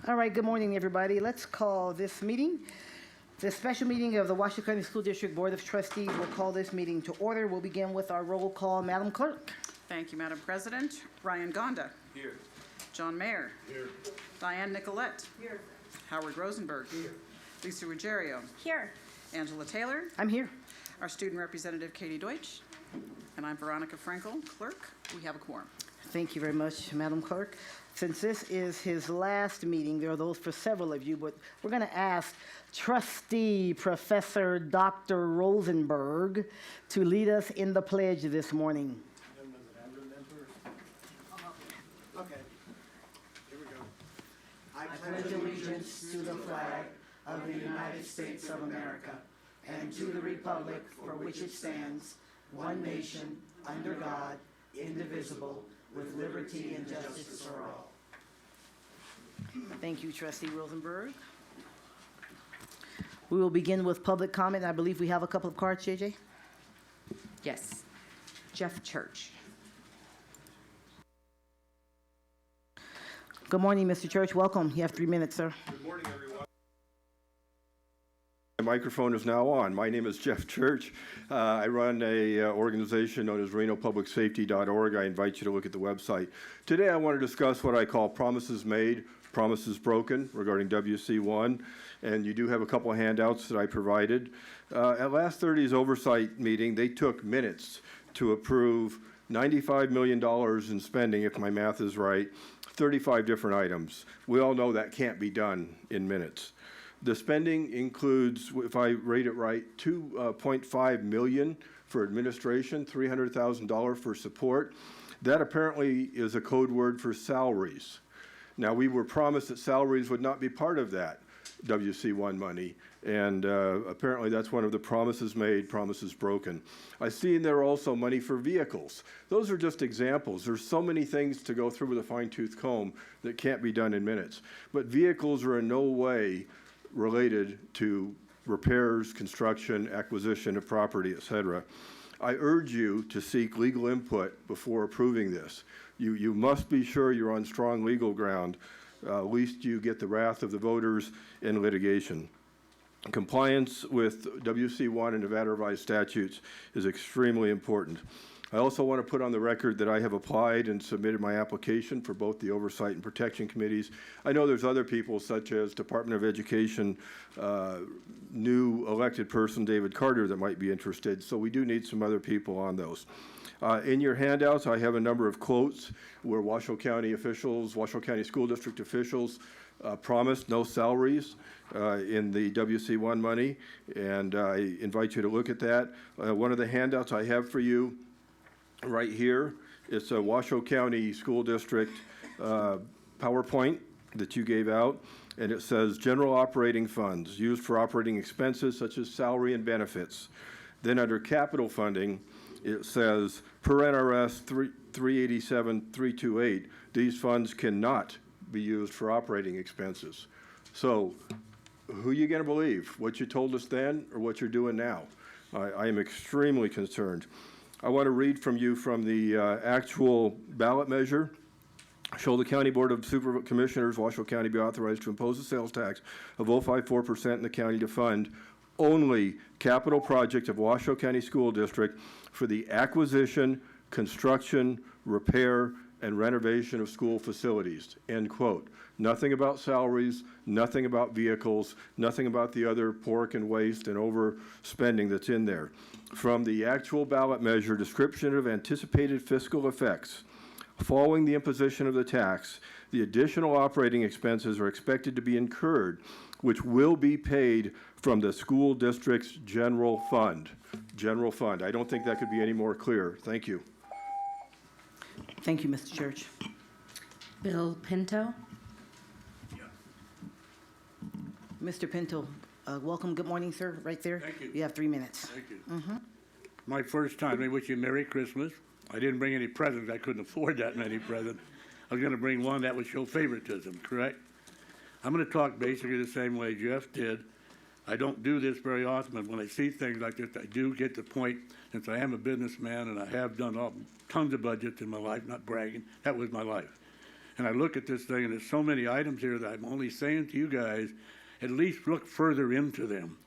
All right, good morning, everybody. Let's call this meeting, the special meeting of the Washoe County School District Board of Trustees. We'll call this meeting to order. We'll begin with our roll call. Madam Clerk. Thank you, Madam President. Ryan Gonda. Here. John Mayer. Here. Diane Nicolette. Here. Howard Rosenberg. Here. Lisa Ruggiero. Here. Angela Taylor. I'm here. Our student representative, Katie Deutsch. And I'm Veronica Frankel, clerk. We have a quorum. Thank you very much, Madam Clerk. Since this is his last meeting, there are those for several of you, but we're going to ask Trustee Professor Dr. Rosenberg to lead us in the pledge this morning. Okay. Here we go. I pledge allegiance to the flag of the United States of America and to the republic for which it stands, one nation, under God, indivisible, with liberty and justice for all. Thank you, Trustee Rosenberg. We will begin with public comment. I believe we have a couple of cards, JJ. Yes. Jeff Church. Good morning, Mr. Church. Welcome. You have 3 minutes, sir. Good morning, everyone. The microphone is now on. My name is Jeff Church. I run a organization known as RenoPublicSafety.org. I invite you to look at the website. Today I want to discuss what I call promises made, promises broken regarding WC1, and you do have a couple of handouts that I provided. At last Thursday's oversight meeting, they took minutes to approve $95 million in spending, if my math is right, 35 different items. We all know that can't be done in minutes. The spending includes, if I rate it right, $2.5 million for administration, $300,000 for support. That apparently is a code word for salaries. Now, we were promised that salaries would not be part of that WC1 money, and apparently that's one of the promises made, promises broken. I see in there also money for vehicles. Those are just examples. There's so many things to go through with a fine-tooth comb that can't be done in minutes. But vehicles are in no way related to repairs, construction, acquisition of property, et cetera. I urge you to seek legal input before approving this. You must be sure you're on strong legal ground, lest you get the wrath of the voters in litigation. Compliance with WC1 and Nevada revised statutes is extremely important. I also want to put on the record that I have applied and submitted my application for both the Oversight and Protection Committees. I know there's other people, such as Department of Education, new elected person, David Carter, that might be interested, so we do need some other people on those. In your handouts, I have a number of quotes where Washoe County officials, Washoe County School District officials promised no salaries in the WC1 money, and I invite you to look at that. One of the handouts I have for you right here, it's a Washoe County School District PowerPoint that you gave out, and it says general operating funds used for operating expenses such as salary and benefits. Then under capital funding, it says per NRS 387-328, these funds cannot be used for operating expenses. So who are you going to believe? What you told us then or what you're doing now? I am extremely concerned. I want to read from you from the actual ballot measure. Shall the County Board of Commissioners, Washoe County, be authorized to impose a sales tax of 0.54% in the county to fund only capital projects of Washoe County School District for the acquisition, construction, repair, and renovation of school facilities, end quote. Nothing about salaries, nothing about vehicles, nothing about the other pork and waste and overspending that's in there. From the actual ballot measure, description of anticipated fiscal effects. Following the imposition of the tax, the additional operating expenses are expected to be incurred, which will be paid from the school district's general fund. General fund. I don't think that could be any more clear. Thank you. Thank you, Mr. Church. Bill Pinto. Mr. Pinto, welcome. Good morning, sir. Right there. Thank you. You have 3 minutes. Thank you. My first time. I wish you Merry Christmas. I didn't bring any presents. I couldn't afford that many presents. I was going to bring one that would show favoritism, correct? I'm going to talk basically the same way Jeff did. I don't do this very often, but when I see things like this, I do get the point, since I am a businessman and I have done tons of budgets in my life, not bragging, that was my life. And I look at this thing, and there's so many items here that I'm only saying to you guys, at least look further into them.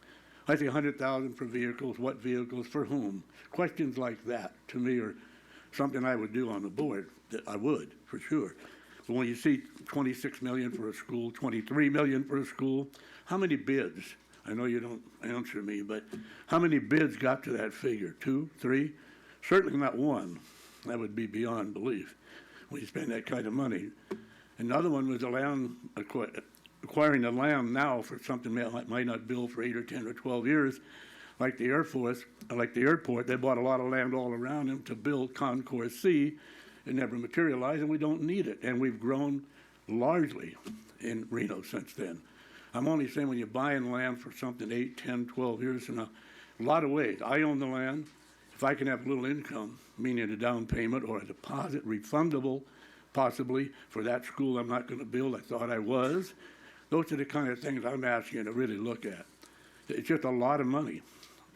I think 100,000 for vehicles, what vehicles, for whom? Questions like that, to me, are something I would do on the board. That I would, for sure. But when you see 26 million for a school, 23 million for a school, how many bids? I know you don't answer me, but how many bids got to that figure? 2, 3? Certainly not one. That would be beyond belief when you spend that kind of money. Another one was the land, acquiring the land now for something that might not build for 8 or 10 or 12 years. Like the Air Force, like the airport, they bought a lot of land all around them to build Concourse C. It never materialized, and we don't need it. And we've grown largely in Reno since then. I'm only saying when you're buying land for something 8, 10, 12 years from now, a lot of ways. I own the land. If I can have a little income, meaning a down payment or a deposit, refundable, possibly, for that school I'm not going to build, I thought I was. Those are the kind of things I'm asking you to really look at. It's just a lot of money.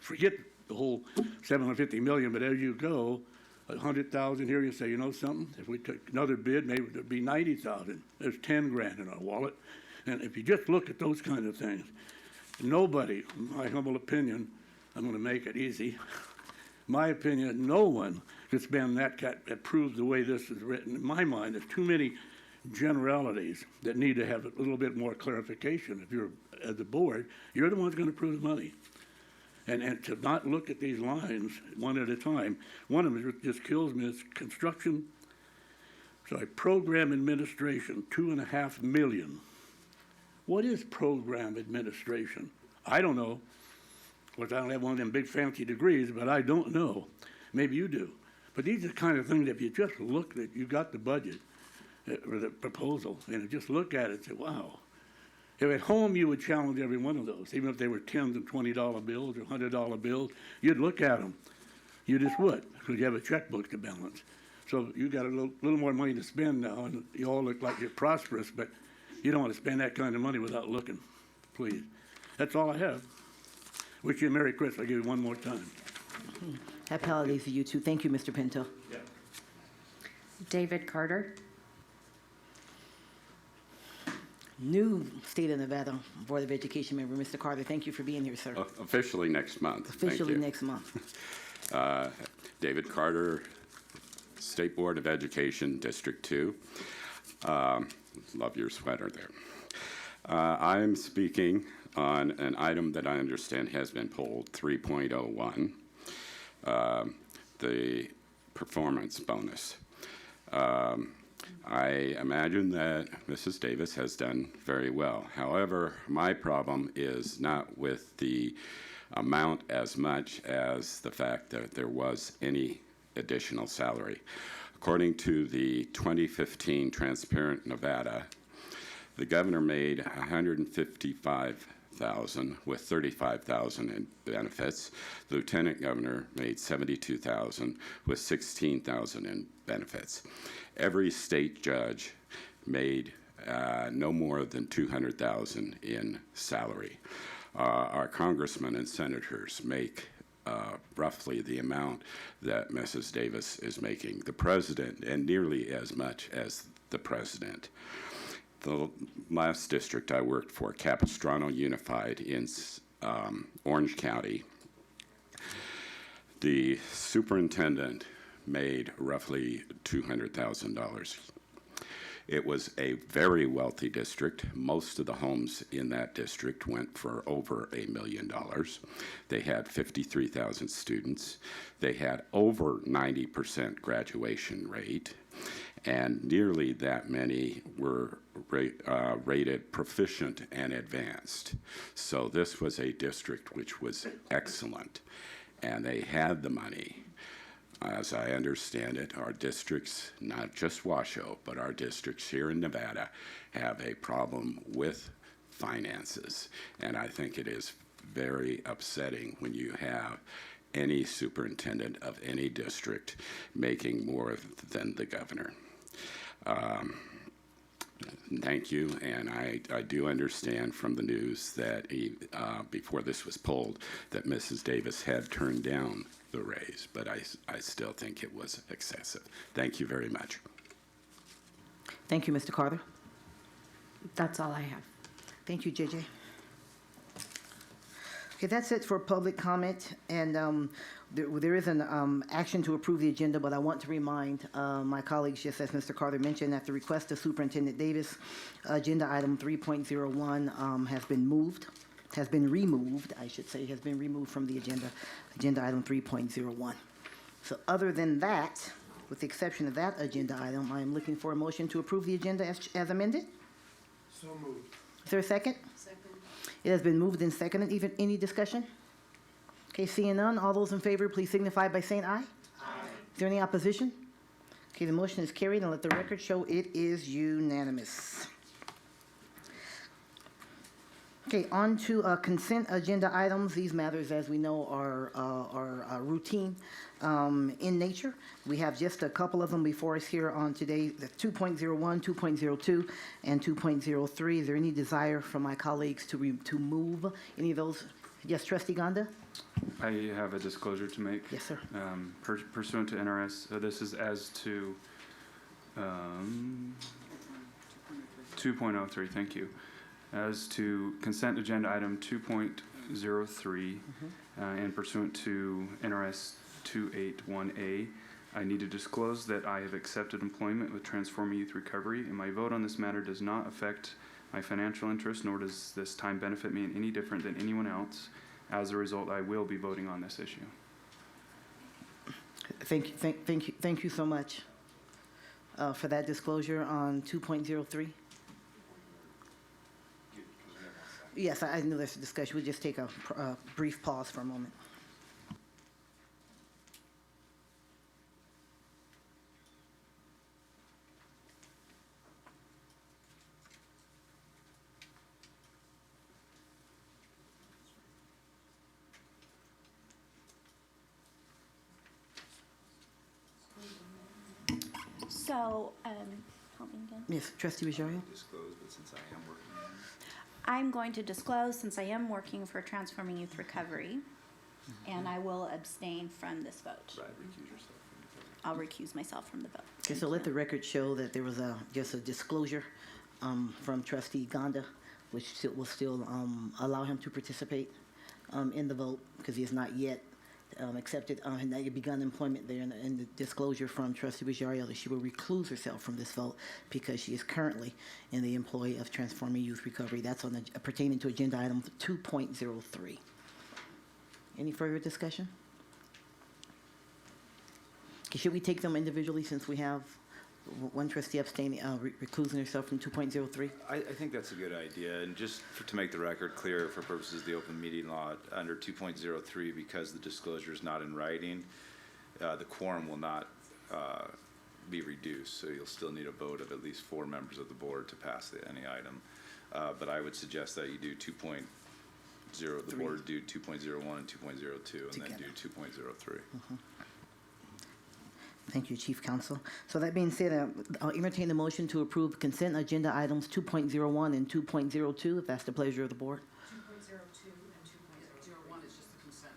Forget the whole 750 million, but as you go, 100,000 here, you say, you know something? If we took another bid, maybe there'd be 90,000. There's 10 grand in our wallet. And if you just look at those kind of things, nobody, in my humble opinion, I'm going to make it easy. My opinion, no one could spend that proves the way this is written. In my mind, there's too many generalities that need to have a little bit more clarification. If you're at the board, you're the ones going to approve the money. And to not look at these lines one at a time. One of them just kills me is construction. Sorry, program administration, $2.5 million. What is program administration? I don't know. Of course, I don't have one of them big fancy degrees, but I don't know. Maybe you do. But these are the kind of things, if you just look at, you got the budget or the proposal, and just look at it and say, wow. If at home you would challenge every one of those, even if they were $10 and $20 bills or $100 bills, you'd look at them. You just would, because you have a checkbook to balance. So you got a little more money to spend now, and you all look like you're prosperous, but you don't want to spend that kind of money without looking, please. That's all I have. Wish you a Merry Christmas. I'll give you one more time. Happy holidays to you too. Thank you, Mr. Pinto. Yeah. David Carter. New State of Nevada Board of Education member, Mr. Carter. Thank you for being here, sir. Officially next month. Thank Officially you. next month. David Carter, State Board of Education, District 2. Love your sweater there. I'm speaking on an item that I understand has been pulled, 3.01, the performance bonus. I imagine that Mrs. Davis has done very well. However, my problem is not with the amount as much as the fact that there was any additional salary. According to the 2015 Transparent Nevada, the governor made $155,000 with $35,000 in benefits. The lieutenant governor made $72,000 with $16,000 in benefits. Every state judge made no more than $200,000 in salary. Our congressmen and senators make roughly the amount that Mrs. Davis is making. The president, and nearly as much as the president. The last district I worked for, Capistrano Unified in Orange County, the superintendent made roughly $200,000. It was a very wealthy district. Most of the homes in that district went for over $1 million. They had 53,000 students. They had over 90% graduation rate, and nearly that many were rated proficient and advanced. So this was a district which was excellent, and they had the money. As I understand it, our districts, not just Washoe, but our districts here in Nevada, have a problem with finances. And I think it is very upsetting when you have any superintendent of any district making more than the governor. Thank you, and I do understand from the news that before this was pulled, that Mrs. Davis had turned down the raise, but I still think it was excessive. Thank you very much. Thank you, Mr. Carter. That's all I have. Thank you, JJ. Okay, that's it for public comment, and there is an action to approve the agenda, but I want to remind my colleagues, just as Mr. Carter mentioned, at the request of Superintendent Davis, agenda item 3.01 has been removed, I should say, has been removed from the agenda item 3.01. So other than that, with the exception of that agenda item, I am looking for a motion to approve the agenda as amended. So moved. Is there a second? Second. It has been moved and seconded. Even any discussion? Okay, seeing none, all those in favor, please signify by saying aye. Aye. Is there any opposition? Okay, the motion is carried, and let the record show it is unanimous. Okay, on to consent agenda items. These matters, as we know, are routine in nature. We have just a couple of them before us here on today, the 2.01, 2.02, and 2.03. Is there any desire from my colleagues to move any of those? Yes, Trustee Gonda? I have a disclosure to make. Yes, sir. Pursuant to NRS, this is as to 2.03, thank you. As to consent agenda item 2.03, and pursuant to NRS 281A, I need to disclose that I have accepted employment with Transforming Youth Recovery, and my vote on this matter does not affect my financial interest, nor does this time benefit me in any different than anyone else. As a result, I will be voting on this issue. Thank you so much for that disclosure on 2.03. Yes, I knew there's a discussion. We'll just take a brief pause for a moment. So, help me again. Yes, Trustee Rosario? I'm going to disclose since I am working for Transforming Youth Recovery, and I will abstain from this vote. Right, recuse yourself from the vote. I'll recuse myself from the vote. Okay, so let the record show that there was just a disclosure from Trustee Gonda, which will still allow him to participate in the vote because he has not yet accepted and that you begun employment there, and the disclosure from Trustee Rosario that she will recluse herself from this vote because she is currently in the employ of Transforming Youth Recovery. That's on the, pertaining to agenda item 2.03. Any further discussion? Okay, should we take them individually since we have one trustee abstaining, reclusing herself from 2.03? I think that's a good idea, and just to make the record clear for purposes of the open meeting law, under 2.03, because the disclosure is not in writing, the quorum will not be reduced, so you'll still need a vote of at least 4 members of the board to pass any item. But I would suggest that you do 2.0, the board do 2.01 and 2.02, and then do 2.03. Thank you, Chief Counsel. So that being said, I'll entertain the motion to approve consent agenda items 2.01 and 2.02, if that's the pleasure of the board. 2.02 and 2.01 is just the consent.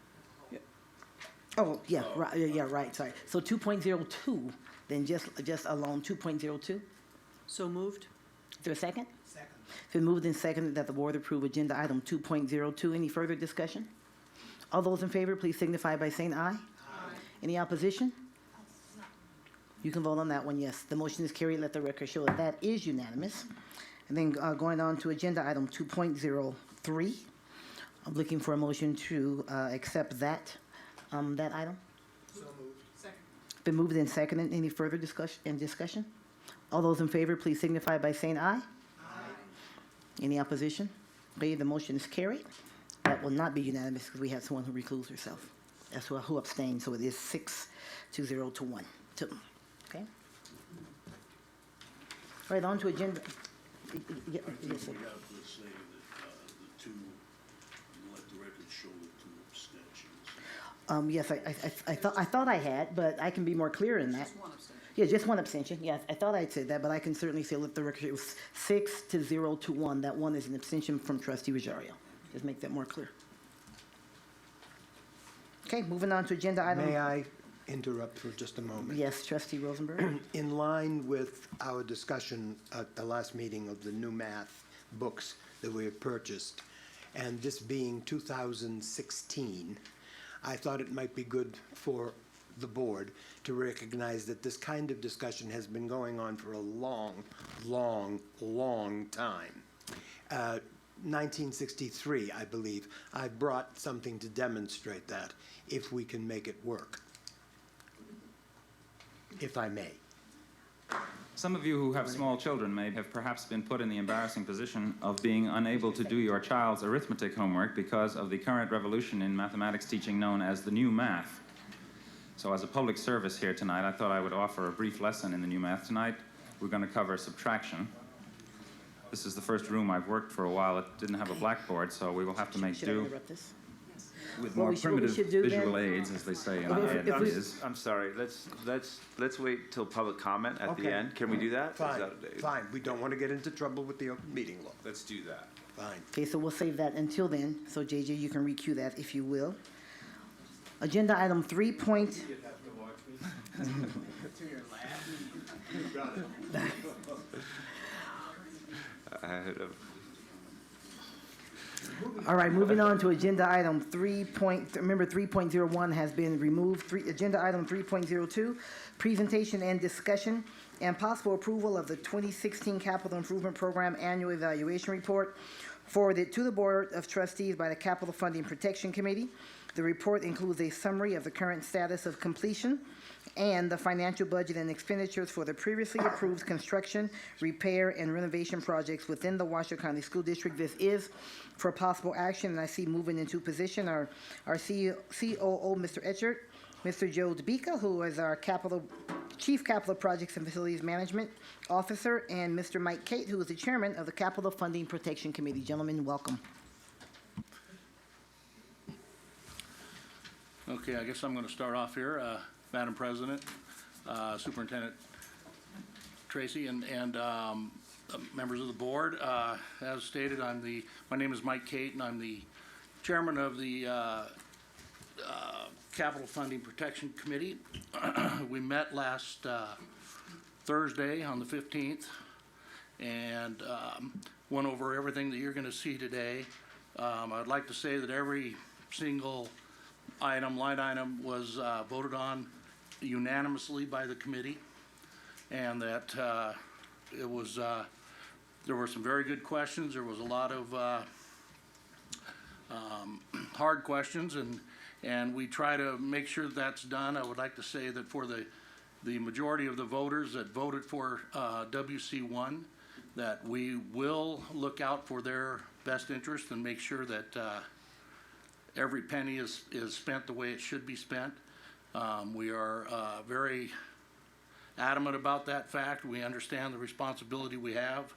Oh, yeah, right, yeah, right, sorry. So 2.02, then just alone 2.02? So moved. Is there a second? Second. It's been moved and seconded that the board approve agenda item 2.02. Any further discussion? All those in favor, please signify by saying aye. Aye. Any opposition? You can vote on that one, yes. The motion is carried. Let the record show that that is unanimous. And then going on to agenda item 2.03. I'm looking for a motion to accept that item. So moved. Second. Been moved and seconded. Any further discussion? All those in favor, please signify by saying aye. Aye. Any opposition? Okay, the motion is carried. That will not be unanimous because we have someone who recused herself. That's who abstained, so it is 6-0 to 1. Okay? All right, on to agenda. Yes, sir. We have to say that the two, let the record show the 2 abstentions. Yes, I thought I had, but I can be more clear in that. Just one abstention. Yeah, just one abstention. Yes, I thought I'd said that, but I can certainly say let the record show it was 6-0 to 1. That one is an abstention from Trustee Rosario. Just make that more clear. Okay, moving on to agenda item. May I interrupt for just a moment? Yes, Trustee Rosenberg? In line with our discussion at the last meeting of the new math books that we have purchased, and this being 2016, I thought it might be good for the board to recognize that this kind of discussion has been going on for a long, long, long time. 1963, I believe. I brought something to demonstrate that, if we can make it work. If I may. Some of you who have small children may have perhaps been put in the embarrassing position of being unable to do your child's arithmetic homework because of the current revolution in mathematics teaching known as the new math. So as a public service here tonight, I thought I would offer a brief lesson in the new math tonight. We're going to cover subtraction. This is the first room I've worked for a while. It didn't have a blackboard, so we will have to make Should I do interrupt this? with What more we should- what we primitive should do visual then- aids, as they say in If- our if that we- is. I'm sorry, let's wait till public comment at the Okay. end. Can we do that? Is Fine, that- fine. We don't want to get into trouble with the open meeting law. Let's do that. Fine. Okay, so we'll save that until then. So JJ, you can recue that if you will. Agenda item 3. I had a All right, moving on to agenda item 3.01 has been removed. Agenda item 3.02, presentation and discussion and possible approval of the 2016 Capital Improvement Program Annual Evaluation Report forwarded to the Board of Trustees by the Capital Funding Protection Committee. The report includes a summary of the current status of completion and the financial budget and expenditures for the previously approved construction, repair, and renovation projects within the Washoe County School District. This is for possible action, and I see moving into position our COO, Mr. Etchert, Mr. Joe DeBica, who is our Chief Capital Projects and Facilities Management Officer, and Mr. Mike Cate, who is the Chairman of the Capital Funding Protection Committee. Gentlemen, welcome. Okay, I guess I'm going to start off here. Madam President, Superintendent Tracy, and members of the board. As stated, my name is Mike Cate, and I'm the chairman of the Capital Funding Protection Committee. We met last Thursday on the 15th and went over everything that you're going to see today. I'd like to say that every single line item was voted on unanimously by the committee, and that it was there were some very good questions. There was a lot of hard questions, and we try to make sure that's done. I would like to say that for the majority of the voters that voted for WC1, that we will look out for their best interest and make sure that every penny is spent the way it should be spent. We are very adamant about that fact. We understand the responsibility we have.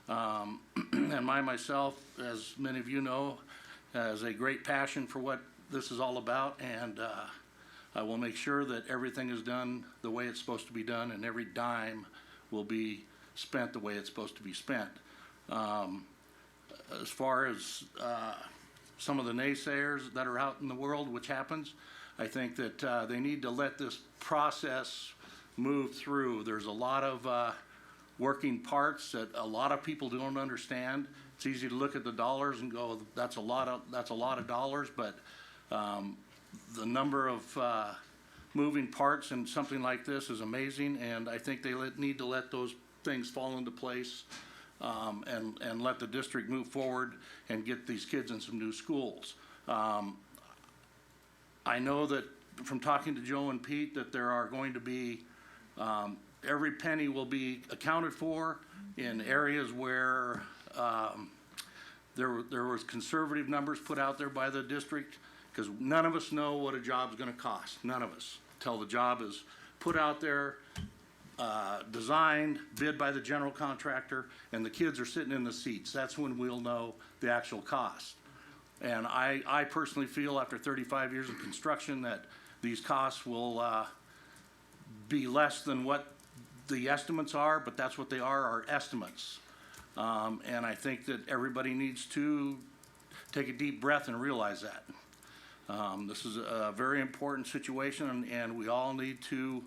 And myself, as many of you know, has a great passion for what this is all about, and I will make sure that everything is done the way it's supposed to be done, and every dime will be spent the way it's supposed to be spent. As far as some of the naysayers that are out in the world, which happens, I think that they need to let this process move through. There's a lot of working parts that a lot of people don't understand. It's easy to look at the dollars and go, that's a lot of dollars, but the number of moving parts in something like this is amazing, and I think they need to let those things fall into place and let the district move forward and get these kids in some new schools. I know that from talking to Joe and Pete that there are going to be, every penny will be accounted for in areas where there was conservative numbers put out there by the district, because none of us know what a job's going to cost. None of us, till the job is put out there, designed, bid by the general contractor, and the kids are sitting in the seats. That's when we'll know the actual cost. And I personally feel, after 35 years of construction, that these costs will be less than what the estimates are, but that's what they are estimates. And I think that everybody needs to take a deep breath and realize that. This is a very important situation, and we all need to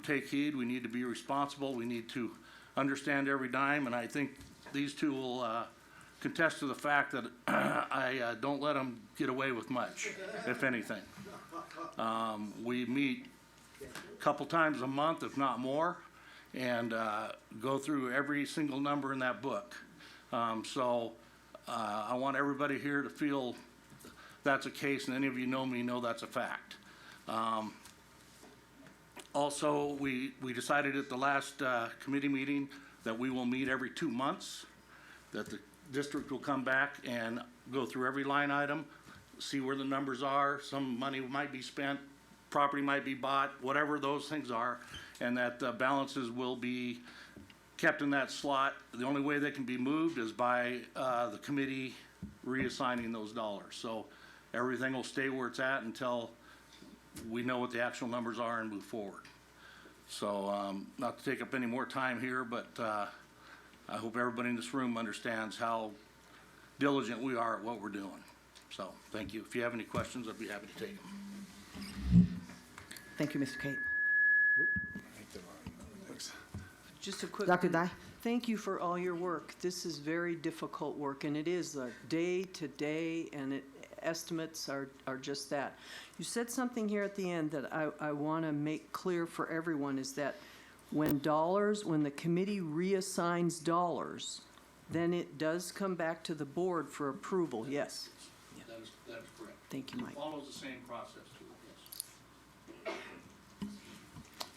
take heed. We need to be responsible. We need to understand every dime, and I think these two will contest to the fact that I don't let them get away with much, if anything. We meet a couple times a month, if not more, and go through every single number in that book. So I want everybody here to feel that's a case, and any of you know me know that's a fact. Also, we decided at the last committee meeting that we will meet every 2 months, that the district will come back and go through every line item, see where the numbers are. Some money might be spent, property might be bought, whatever those things are, and that balances will be kept in that slot. The only way they can be moved is by the committee reassigning those dollars. So everything will stay where it's at until we know what the actual numbers are and move forward. So not to take up any more time here, but I hope everybody in this room understands how diligent we are at what we're doing. So thank you. If you have any questions, I'd be happy to take them. Thank you, Mr. Cate. Just a quick. Dr. Dye? Thank you for all your work. This is very difficult work, and it is a day-to-day, and estimates are just that. You said something here at the end that I want to make clear for everyone, is that when the committee reassigns dollars, then it does come back to the board for approval, yes? That is correct. Thank you, Mike. It follows the same process to it, yes.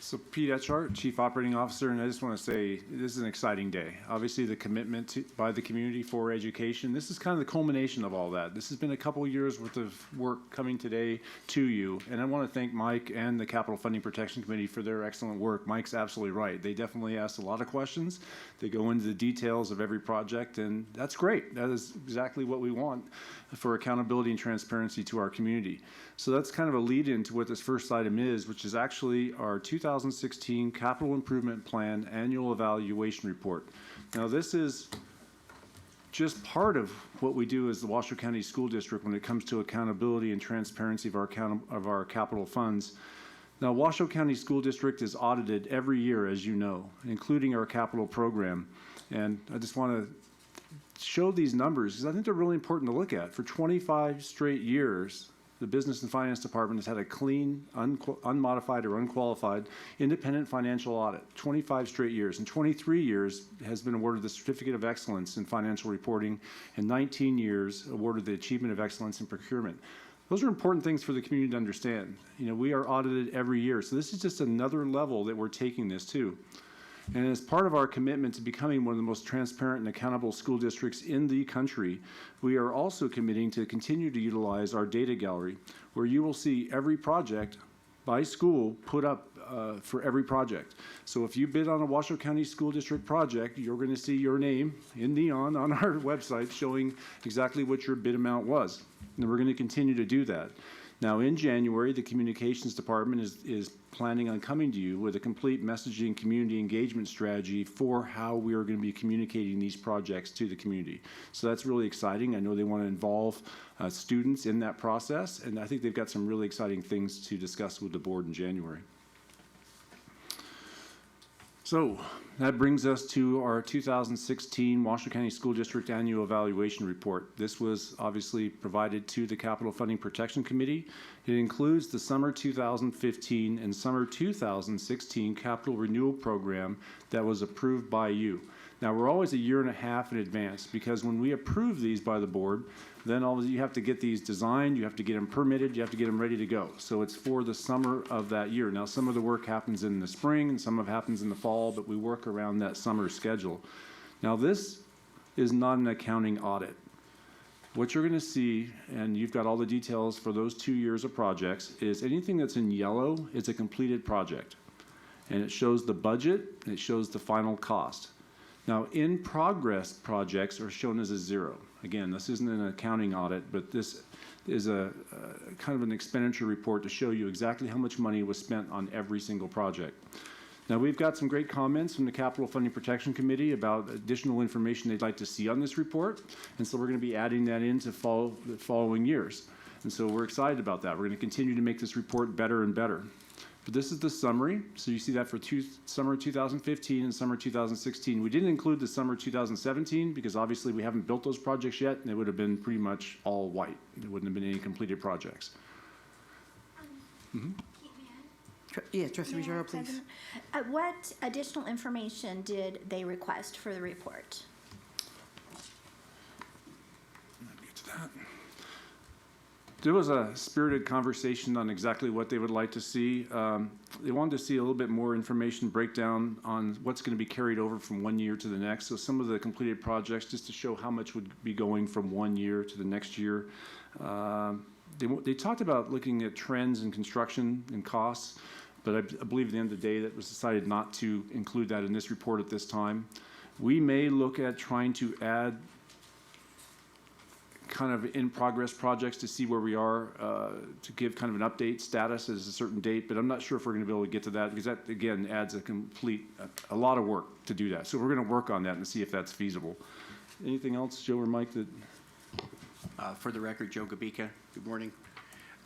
So Pete Etchart, Chief Operating Officer, and I just want to say this is an exciting day. Obviously, the commitment by the community for education, this is kind of the culmination of all that. This has been a couple years worth of work coming today to you, and I want to thank Mike and the Capital Funding Protection Committee for their excellent work. Mike's absolutely right. They definitely asked a lot of questions. They go into the details of every project, and that's great. That is exactly what we want for accountability and transparency to our community. So that's kind of a lead into what this first item is, which is actually our 2016 Capital Improvement Plan Annual Evaluation Report. Now, this is just part of what we do as the Washoe County School District when it comes to accountability and transparency of our capital funds. Now, Washoe County School District is audited every year, as you know, including our capital program. And I just want to show these numbers because I think they're really important to look at. For 25 straight years, the Business and Finance Department has had a clean, unmodified or unqualified independent financial audit, 25 straight years. And 23 years has been awarded the Certificate of Excellence in Financial Reporting, and 19 years awarded the Achievement of Excellence in Procurement. Those are important things for the community to understand. You know, we are audited every year, so this is just another level that we're taking this to. And as part of our commitment to becoming one of the most transparent and accountable school districts in the country, we are also committing to continue to utilize our data gallery, where you will see every project by school put up for every project. So if you bid on a Washoe County School District project, you're going to see your name in neon on our website showing exactly what your bid amount was. And we're going to continue to do that. Now, in January, the Communications Department is planning on coming to you with a complete messaging community engagement strategy for how we are going to be communicating these projects to the community. So that's really exciting. I know they want to involve students in that process, and I think they've got some really exciting things to discuss with the board in January. So that brings us to our 2016 Washoe County School District Annual Evaluation Report. This was obviously provided to the Capital Funding Protection Committee. It includes the summer 2015 and summer 2016 capital renewal program that was approved by you. Now, we're always a year and a half in advance because when we approve these by the board, then you have to get these designed, you have to get them permitted, you have to get them ready to go. So it's for the summer of that year. Now, some of the work happens in the spring and some of it happens in the fall, but we work around that summer schedule. Now, this is not an accounting audit. What you're going to see, and you've got all the details for those 2 years of projects, is anything that's in yellow is a completed project. And it shows the budget, and it shows the final cost. Now, in-progress projects are shown as a zero. Again, this isn't an accounting audit, but this is a kind of an expenditure report to show you exactly how much money was spent on every single project. Now, we've got some great comments from the Capital Funding Protection Committee about additional information they'd like to see on this report, and so we're going to be adding that into the following years. And so we're excited about that. We're going to continue to make this report better and better. But this is the summary. So you see that for summer 2015 and summer 2016. We didn't include the summer 2017 because obviously we haven't built those projects yet, and it would have been pretty much all white. There wouldn't have been any completed projects. Yeah, Trustee May I, Ruggiero, please. President? What additional information did they request for the report? There was a spirited conversation on exactly what they would like to see. They wanted to see a little bit more information breakdown on what's going to be carried over from one year to the next. So some of the completed projects, just to show how much would be going from one year to the next year. They talked about looking at trends in construction and costs, but I believe at the end of the day that was decided not to include that in this report at this time. We may look at trying to add kind of in-progress projects to see where we are, to give kind of an update status as a certain date, but I'm not sure if we're going to be able to get to that because that, again, adds a lot of work to do that. So we're going to work on that and see if that's feasible. Anything else, Joe or Mike, that? For the record, Joe Gabika, good morning.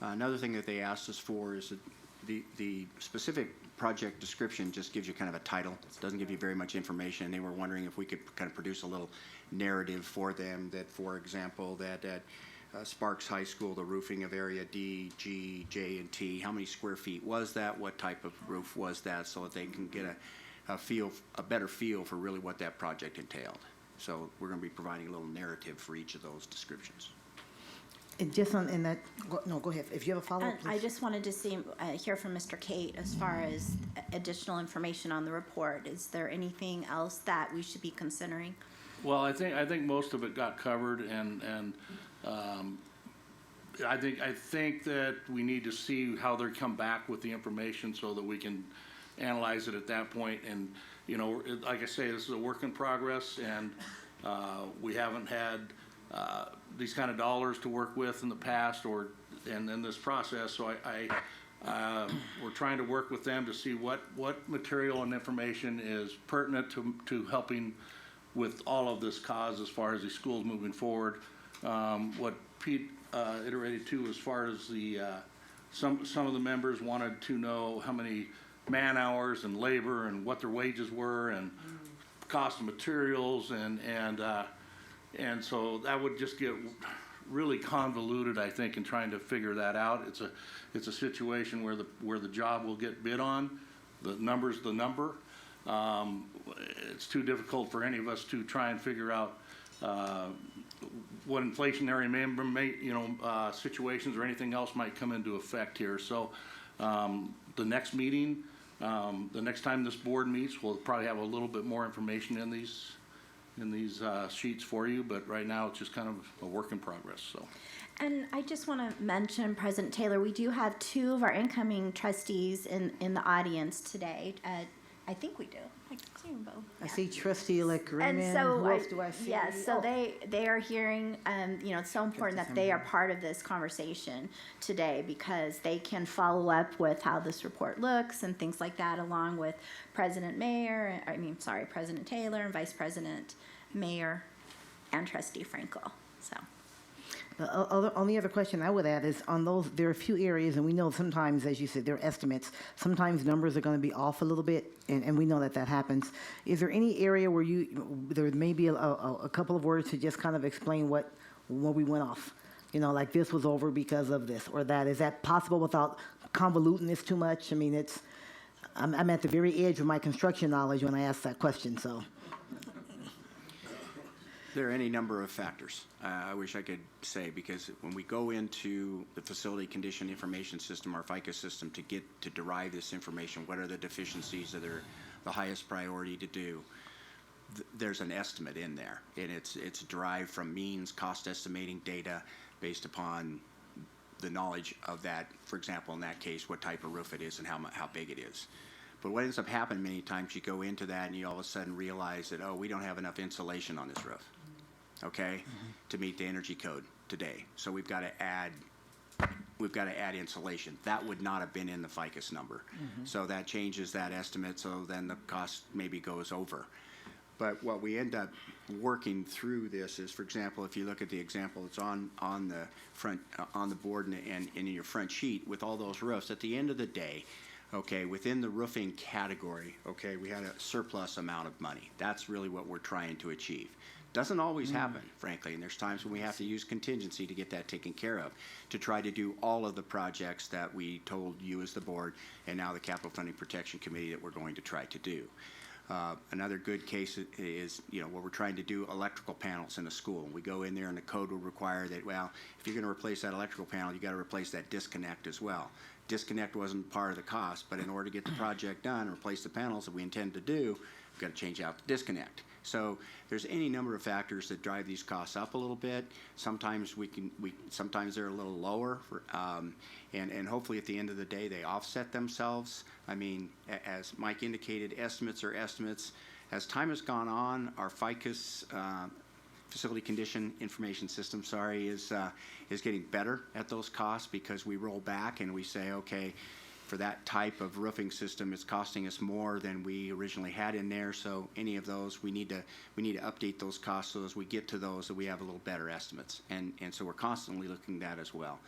Another thing that they asked us for is that the specific project description just gives you kind of a title. It doesn't give you very much information. They were wondering if we could kind of produce a little narrative for them that, for example, that at Sparks High School, the roofing of area D, G, J, and T, how many square feet was that? What type of roof was that? So that they can get a better feel for really what that project entailed. So we're going to be providing a little narrative for each of those descriptions. And just on, in that, go ahead. If you have a follow-up, I please. just wanted to hear from Mr. Kate as far as additional information on the report. Is there anything else that we should be considering? Well, I think most of it got covered, and I think that we need to see how they come back with the information so that we can analyze it at that point. And you know, like I say, this is a work in progress, and we haven't had these kind of dollars to work with in the past or in this process. So we're trying to work with them to see what material and information is pertinent to helping with all of this cause as far as the schools moving forward. What Pete iterated to as far as the some of the members wanted to know how many man hours and labor and what their wages were and cost of materials and so that would just get really convoluted, I think, in trying to figure that out. It's a situation where the job will get bid on. The number's the number. It's too difficult for any of us to try and figure out what inflationary situations or anything else might come into effect here. So the next meeting, the next time this board meets, we'll probably have a little bit more information in these sheets for you, but right now it's just kind of a work in progress. So. And I just want to mention, President Taylor, we do have two of our incoming trustees in the audience today. I think we do. I can see them both. I see Trustee-elect Greenman. And so, Who else do I see? yes, so Oh. they are hearing, it's so important that they are part of this conversation today because they can follow up with how this report looks and things like that, along with President Taylor and Vice President Mayor and Trustee Frankel. So. The only other question I would add is on those, there are a few areas, and we know sometimes, as you said, they're estimates. Sometimes numbers are going to be off a little bit, and we know that happens. Is there any area where there may be a couple of words to just kind of explain what we went off? You know, like this was over because of this or that. Is that possible without convoluting this too much? I mean, I'm at the very edge of my construction knowledge when I ask that question, so. There are any number of factors, I wish I could say, because when we go into the Facility Condition Information System, our FICA system, to derive this information, what are the deficiencies that are the highest priority to do, there's an estimate in there, and it's derived from means cost estimating data based upon the knowledge of that, for example, in that case, what type of roof it is and how big it is. But what ends up happening many times, you go into that and you all of a sudden realize that, oh, we don't have enough insulation on this roof, okay, to meet the energy code today. So we've got to add insulation. That would not have been in the FICUS number. So that changes that estimate, so then the cost maybe goes over. But what we end up working through this is, for example, if you look at the example that's on the front, on the board and in your front sheet with all those roofs, at the end of the day, okay, within the roofing category, okay, we had a surplus amount of money. That's really what we're trying to achieve. Doesn't always happen, frankly, and there's times when we have to use contingency to get that taken care of, to try to do all of the projects that we told you as the board and now the Capital Funding Protection Committee that we're going to try to do. Another good case is, where we're trying to do electrical panels in a school. We go in there and the code will require that, well, if you're going to replace that electrical panel, you got to replace that disconnect as well. Disconnect wasn't part of the cost, but in order to get the project done and replace the panels that we intend to do, we've got to change out the disconnect. So there's any number of factors that drive these costs up a little bit. Sometimes sometimes they're a little lower, and hopefully at the end of the day they offset themselves. I mean, as Mike indicated, estimates are estimates. As time has gone on, our FICUS Facility Condition Information System, is getting better at those costs, because we roll back and we say, okay, for that type of roofing system, it's costing us more than we originally had in there. So any of those, we need to update those costs so as we get to those that we have a little better estimates. And so we're constantly looking at that as well.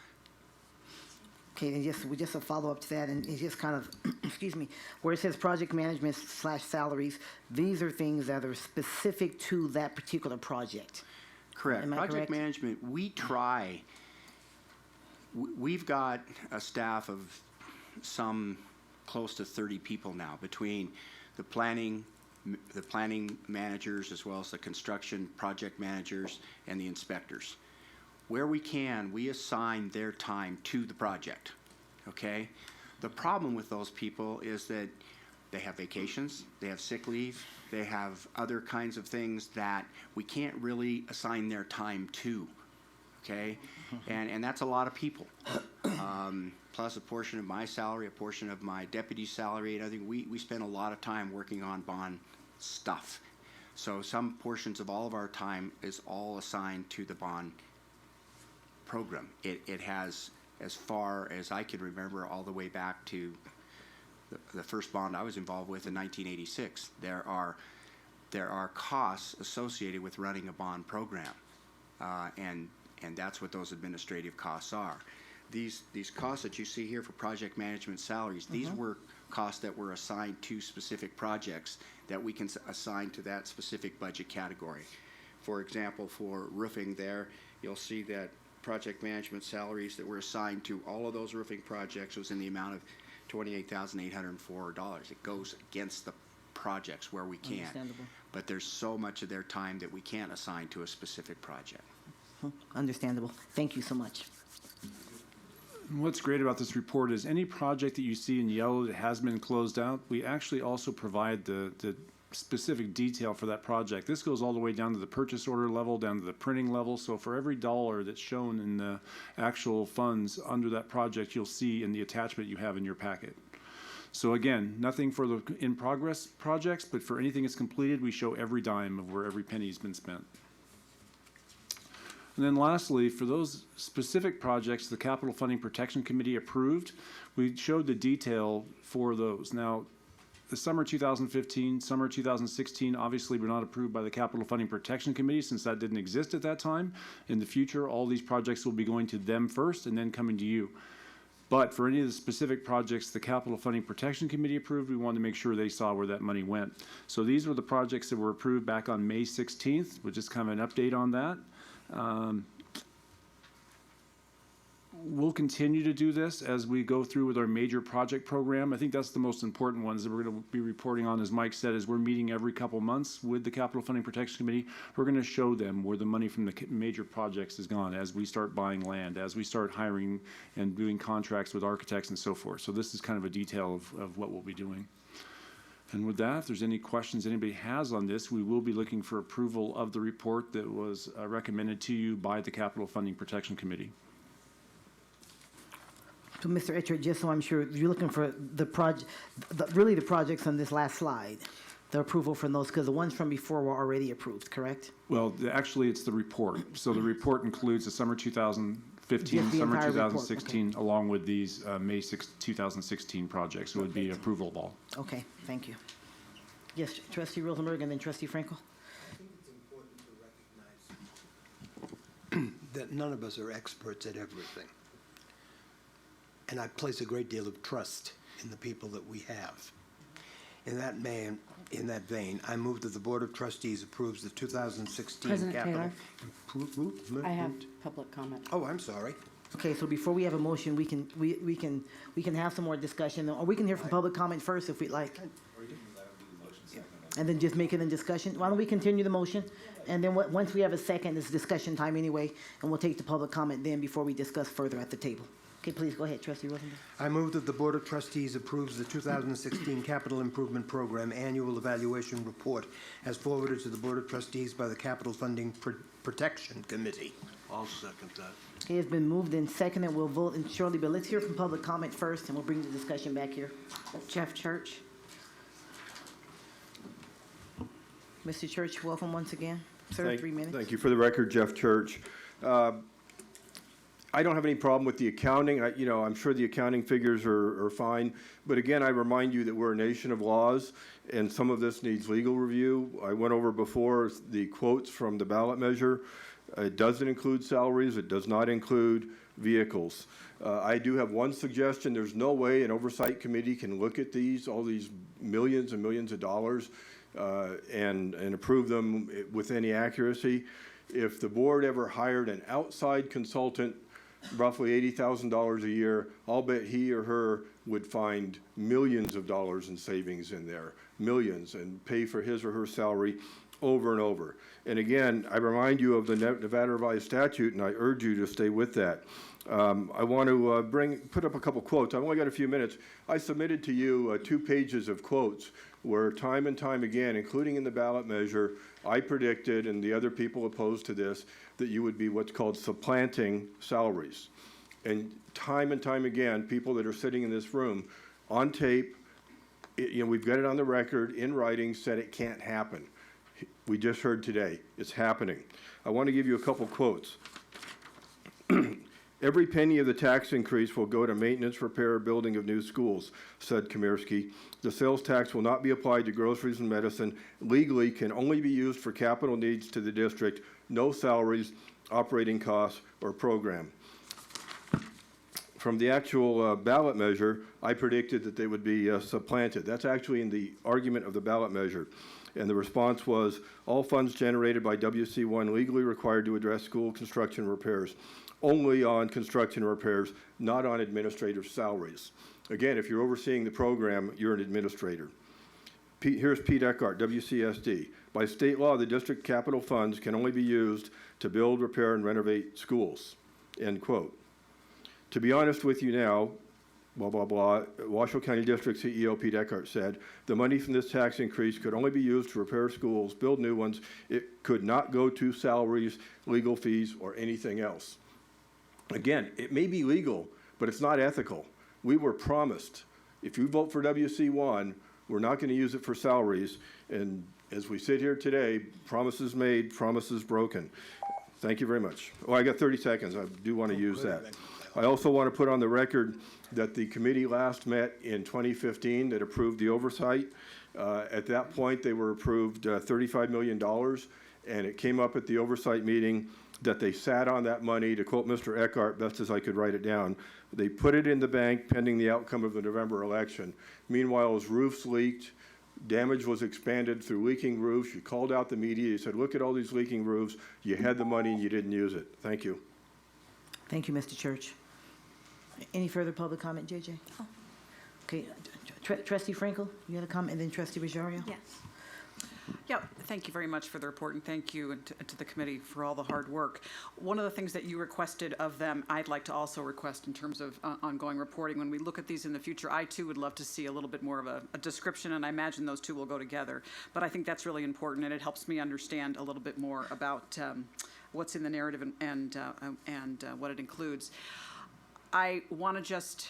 Okay, and just a follow-up to that, and it's just kind of, excuse me, where it says project management / salaries, these are things that are specific to that particular project. Correct. Am I Project correct? management, we've got a staff of some close to 30 people now, between the planning managers as well as the construction project managers and the inspectors. Where we can, we assign their time to the project, okay? The problem with those people is that they have vacations, they have sick leave, they have other kinds of things that we can't really assign their time to, okay? And that's a lot of people. Plus a portion of my salary, a portion of my deputy's salary, and I think we spend a lot of time working on bond stuff. So some portions of all of our time is all assigned to the bond program. It has, as far as I can remember, all the way back to the first bond I was involved with in 1986. There are costs associated with running a bond program, and that's what those administrative costs are. These costs that you see here for project management salaries, these were costs that were assigned to specific projects that we can assign to that specific budget category. For example, for roofing there, you'll see that project management salaries that were assigned to all of those roofing projects was in the amount of $28,804. It goes against the projects where we can. Understandable. But there's so much of their time that we can't assign to a specific project. Understandable. Thank you so much. What's great about this report is any project that you see in yellow that has been closed out, we actually also provide the specific detail for that project. This goes all the way down to the purchase order level, down to the printing level. So for every dollar that's shown in the actual funds under that project, you'll see in the attachment you have in your packet. So again, nothing for the in-progress projects, but for anything that's completed, we show every dime of where every penny's been spent. And then lastly, for those specific projects the Capital Funding Protection Committee approved, we showed the detail for those. Now, the summer 2015, summer 2016, obviously were not approved by the Capital Funding Protection Committee since that didn't exist at that time. In the future, all these projects will be going to them first and then coming to you. But for any of the specific projects the Capital Funding Protection Committee approved, we wanted to make sure they saw where that money went. So these were the projects that were approved back on May 16th, which is kind of an update on that. We'll continue to do this as we go through with our major project program. I think that's the most important ones that we're going to be reporting on, as Mike said, is we're meeting every couple months with the Capital Funding Protection Committee. We're going to show them where the money from the major projects is gone as we start buying land, as we start hiring and doing contracts with architects and so forth. So this is kind of a detail of what we'll be doing. And with that, if there's any questions anybody has on this, we will be looking for approval of the report that was recommended to you by the Capital Funding Protection Committee. So, Mr. Etchert, just so I'm sure, you're looking for the projects on this last slide, the approval from those, because the ones from before were already approved, correct? Well, actually, it's the report. So the report includes the summer 2015, the summer entire report, 2016, along with these May 6, 2016 projects. So it would be approval of all. Okay, thank you. Yes, trustee Rosenberg and then trustee Frankel. I think it's important to recognize that none of us are experts at everything. And I place a great deal of trust in the people that we have. In that vein, I move that the Board of Trustees approves the 2016 President capital Taylor? improvement. I have public comment. Oh, I'm sorry. Okay, so before we have a motion, we can have some more discussion, or we can hear from public comment first if we'd like. And then just make it in discussion. Why don't we continue the motion? And then once we have a second, it's discussion time anyway, and we'll take the public comment then before we discuss further at the table. Okay, please go ahead, trustee Rosenberg. I move that the Board of Trustees approves the 2016 Capital Improvement Program Annual Evaluation Report as forwarded to the Board of Trustees by the Capital Funding Protection Committee. I'll second that. Okay, it's been moved and seconded. We'll vote shortly, but let's hear from public comment first, and we'll bring the discussion back here. Jeff Church. Mr. Church, welcome once again. Sir, 3 minutes. Thank you. For the record, Jeff Church. I don't have any problem with the accounting. I'm sure the accounting figures are fine. But again, I remind you that we're a nation of laws, and some of this needs legal review. I went over before the quotes from the ballot measure. It doesn't include salaries. It does not include vehicles. I do have one suggestion. There's no way an oversight committee can look at all these millions and millions of dollars and approve them with any accuracy. If the board ever hired an outside consultant, roughly $80,000 a year, I'll bet he or her would find millions of dollars in savings in there, millions, and pay for his or her salary over and over. And again, I remind you of the Nevada Revised Statute, and I urge you to stay with that. I want to put up a couple quotes. I've only got a few minutes. I submitted to you 2 pages of quotes where time and time again, including in the ballot measure, I predicted, and the other people opposed to this, that you would be what's called supplanting salaries. And time again, people that are sitting in this room on tape, we've got it on the record, in writing, said it can't happen. We just heard today, it's happening. I want to give you a couple quotes. Every penny of the tax increase will go to maintenance, repair, building of new schools, said Komirski. The sales tax will not be applied to groceries and medicine. Legally can only be used for capital needs to the district, no salaries, operating costs, or program. From the actual ballot measure, I predicted that they would be supplanted. That's actually in the argument of the ballot measure. And the response was, all funds generated by WC1 legally required to address school construction repairs. Only on construction repairs, not on administrative salaries. Again, if you're overseeing the program, you're an administrator. Here's Pete Eckhart, WCSD. By state law, the district capital funds can only be used to build, repair, and renovate schools, end quote. To be honest with you now, blah, blah, blah, Washoe County District CEO Pete Eckhart said, the money from this tax increase could only be used to repair schools, build new ones. It could not go to salaries, legal fees, or anything else. Again, it may be legal, but it's not ethical. We were promised, if you vote for WC1, we're not going to use it for salaries. And as we sit here today, promises made, promises broken. Thank you very much. Oh, I got 30 seconds. I do want to use that. I also want to put on the record that the committee last met in 2015 that approved the oversight. At that point, they were approved $35 million, and it came up at the oversight meeting that they sat on that money, to quote Mr. Eckhart, best as I could write it down. They put it in the bank pending the outcome of the November election. Meanwhile, as roofs leaked, damage was expanded through leaking roofs. You called out the media. You said, look at all these leaking roofs. You had the money and you didn't use it. Thank you. Thank you, Mr. Church. Any further public comment, JJ? Oh. Okay, trustee Frankel, you had a comment, and then trustee Rosario? Yes. Yeah, thank you very much for the report, and thank you and to the committee for all the hard work. One of the things that you requested of them, I'd like to also request in terms of ongoing reporting. When we look at these in the future, I too would love to see a little bit more of a description, and I imagine those two will go together. But I think that's really important, and it helps me understand a little bit more about what's in the narrative and what it includes. I want to just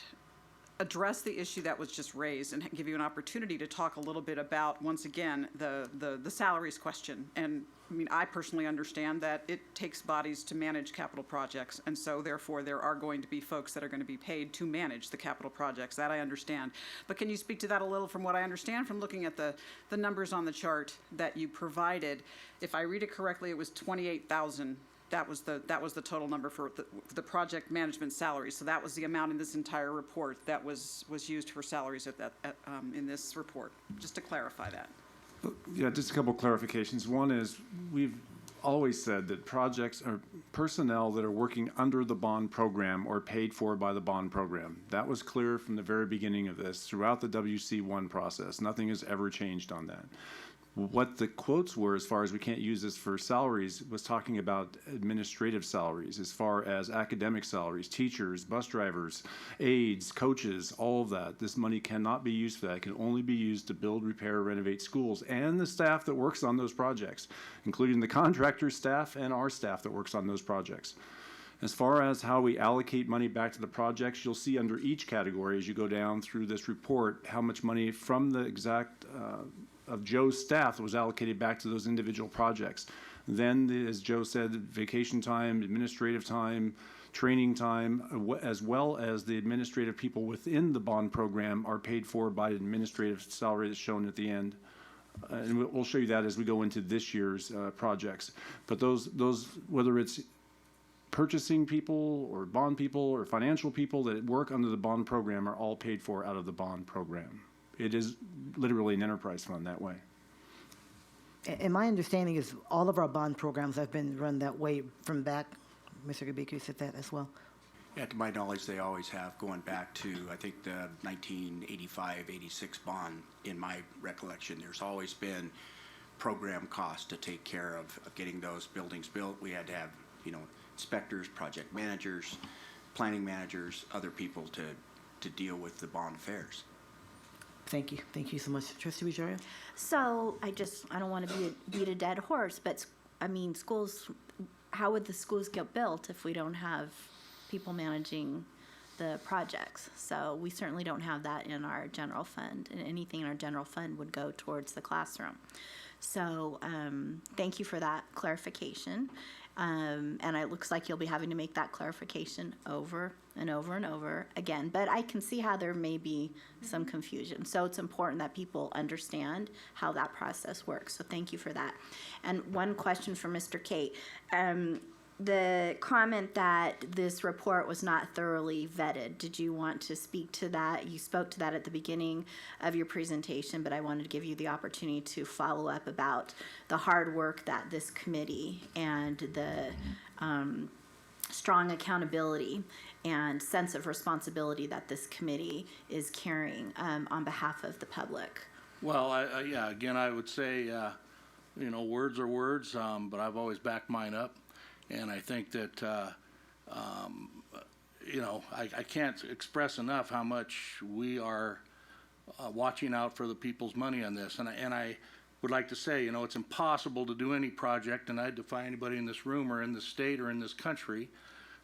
address the issue that was just raised and give you an opportunity to talk a little bit about, once again, the salaries question. And I mean, I personally understand that it takes bodies to manage capital projects, and so therefore there are going to be folks that are going to be paid to manage the capital projects. That I understand. But can you speak to that a little? From what I understand from looking at the numbers on the chart that you provided, if I read it correctly, it was 28,000. That was the total number for the project management salaries. So that was the amount in this entire report that was used for salaries in this report. Just to clarify that. Yeah, just a couple clarifications. One is we've always said that projects or personnel that are working under the bond program are paid for by the bond program. That was clear from the very beginning of this throughout the WC1 process. Nothing has ever changed on that. What the quotes were, as far as we can't use this for salaries, was talking about administrative salaries, as far as academic salaries, teachers, bus drivers, aides, coaches, all of that. This money cannot be used for that. It can only be used to build, repair, renovate schools and the staff that works on those projects, including the contractor staff and our staff that works on those projects. As far as how we allocate money back to the projects, you'll see under each category as you go down through this report how much money from the exact of Joe's staff was allocated back to those individual projects. Then, as Joe said, vacation time, administrative time, training time, as well as the administrative people within the bond program are paid for by administrative salary that's shown at the end. And we'll show you that as we go into this year's projects. But those, whether it's purchasing people or bond people or financial people that work under the bond program are all paid for out of the bond program. It is literally an enterprise fund that way. And my understanding is all of our bond programs have been run that way from back. Mr. Gabika, you said that as well. Yeah, to my knowledge, they always have, going back to, I think, the 1985-86 bond, in my recollection. There's always been program costs to take care of getting those buildings built. We had to have, inspectors, project managers, planning managers, other people to deal with the bond affairs. Thank you. Thank you so much. Trustee Rosario? So I don't want to beat a dead horse, but I mean, schools, how would the schools get built if we don't have people managing the projects? So we certainly don't have that in our general fund, and anything in our general fund would go towards the classroom. So thank you for that clarification. And it looks like you'll be having to make that clarification over and over and over again. But I can see how there may be some confusion. So it's important that people understand how that process works. So thank you for that. And one question for Mr. Kate. The comment that this report was not thoroughly vetted, did you want to speak to that? You spoke to that at the beginning of your presentation, but I wanted to give you the opportunity to follow up about the hard work that this committee and the strong accountability and sense of responsibility that this committee is carrying on behalf of the public. Well, again, I would say, words are words, but I've always backed mine up. And I think that, I can't express enough how much we are watching out for the people's money on this. And I would like to say, it's impossible to do any project, and I defy anybody in this room or in this state or in this country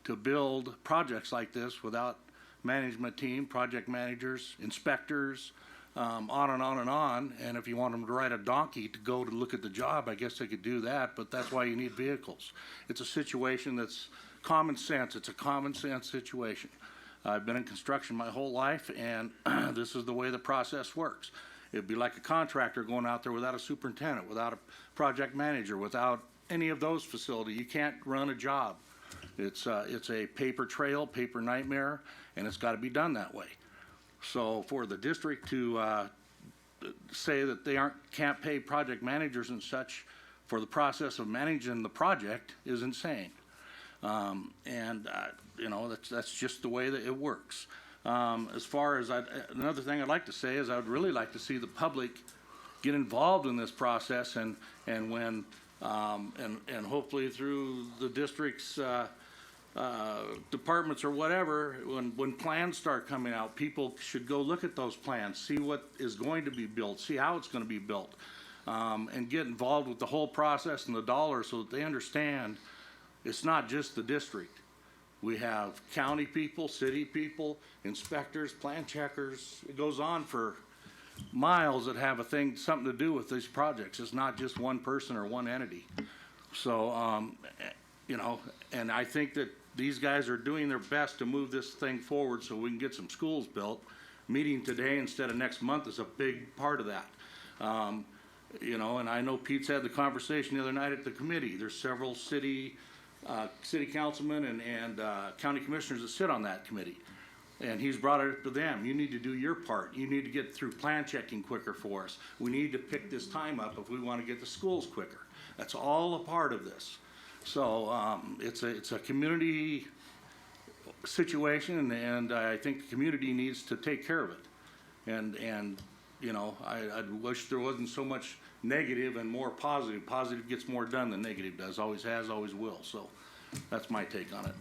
to build projects like this without management team, project managers, inspectors, on and on and on. And if you want them to ride a donkey to go to look at the job, I guess they could do that, but that's why you need vehicles. It's a situation that's common sense. It's a common sense situation. I've been in construction my whole life, and this is the way the process works. It'd be like a contractor going out there without a superintendent, without a project manager, without any of those facilities. You can't run a job. It's a paper trail, paper nightmare, and it's got to be done that way. So for the district to say that they can't pay project managers and such for the process of managing the project is insane. That's just the way that it works. As far as another thing I'd like to say is I would really like to see the public get involved in this process, and when and hopefully through the district's departments or whatever, when plans start coming out, people should go look at those plans, see what is going to be built, see how it's going to be built, and get involved with the whole process and the dollars so that they understand it's not just the district. We have county people, city people, inspectors, plan checkers. It goes on for miles that have something to do with these projects. It's not just one person or one entity. So, you know, and I think that these guys are doing their best to move this thing forward so we can get some schools built. Meeting today instead of next month is a big part of that. You know, and I know Pete's had the conversation the other night at the committee. There's several city councilmen and county commissioners that sit on that committee. And he's brought it up to them. You need to do your part. You need to get through plan checking quicker for us. We need to pick this time up if we want to get to schools quicker. That's all a part of this. So it's a community situation, and I think the community needs to take care of it. And you know, I wish there wasn't so much negative and more positive. Positive gets more done than negative does. Always has, always will. So that's my take on it.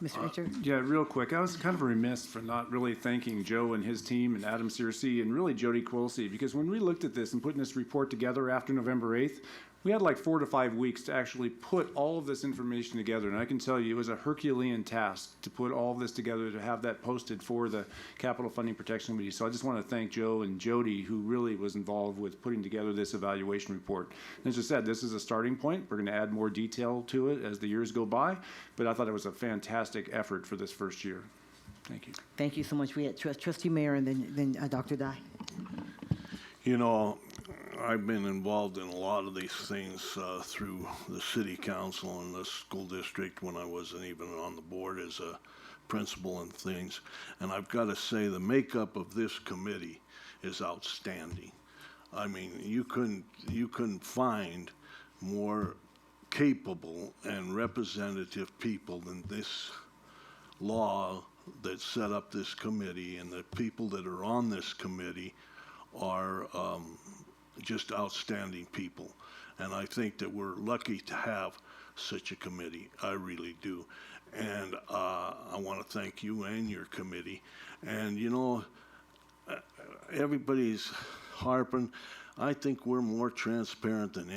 Mr. Richard? Yeah, real quick. I was kind of remiss for not really thanking Joe and his team and Adam Searcy and really Jody Quilisi, because when we looked at this and putting this report together after November 8th, we had like 4 to 5 weeks to actually put all of this information together. And I can tell you it was a Herculean task to put all of this together, to have that posted for the Capital Funding Protection Committee. So I just want to thank Joe and Jody, who really was involved with putting together this evaluation report. And as I said, this is a starting point. We're going to add more detail to it as the years go by. But I thought it was a fantastic effort for this first year. Thank you. Thank you so much. We had Trustee Mayor and then Dr. Dye. You know, I've been involved in a lot of these things through the city council and the school district when I wasn't even on the board as a principal and things. And I've got to say the makeup of this committee is outstanding. I mean, you couldn't find more capable and representative people than this law that set up this committee, and the people that are on this committee are just outstanding people. And I think that we're lucky to have such a committee. I really do. And I want to thank you and your committee. And you know, everybody's harping. I think we're more transparent than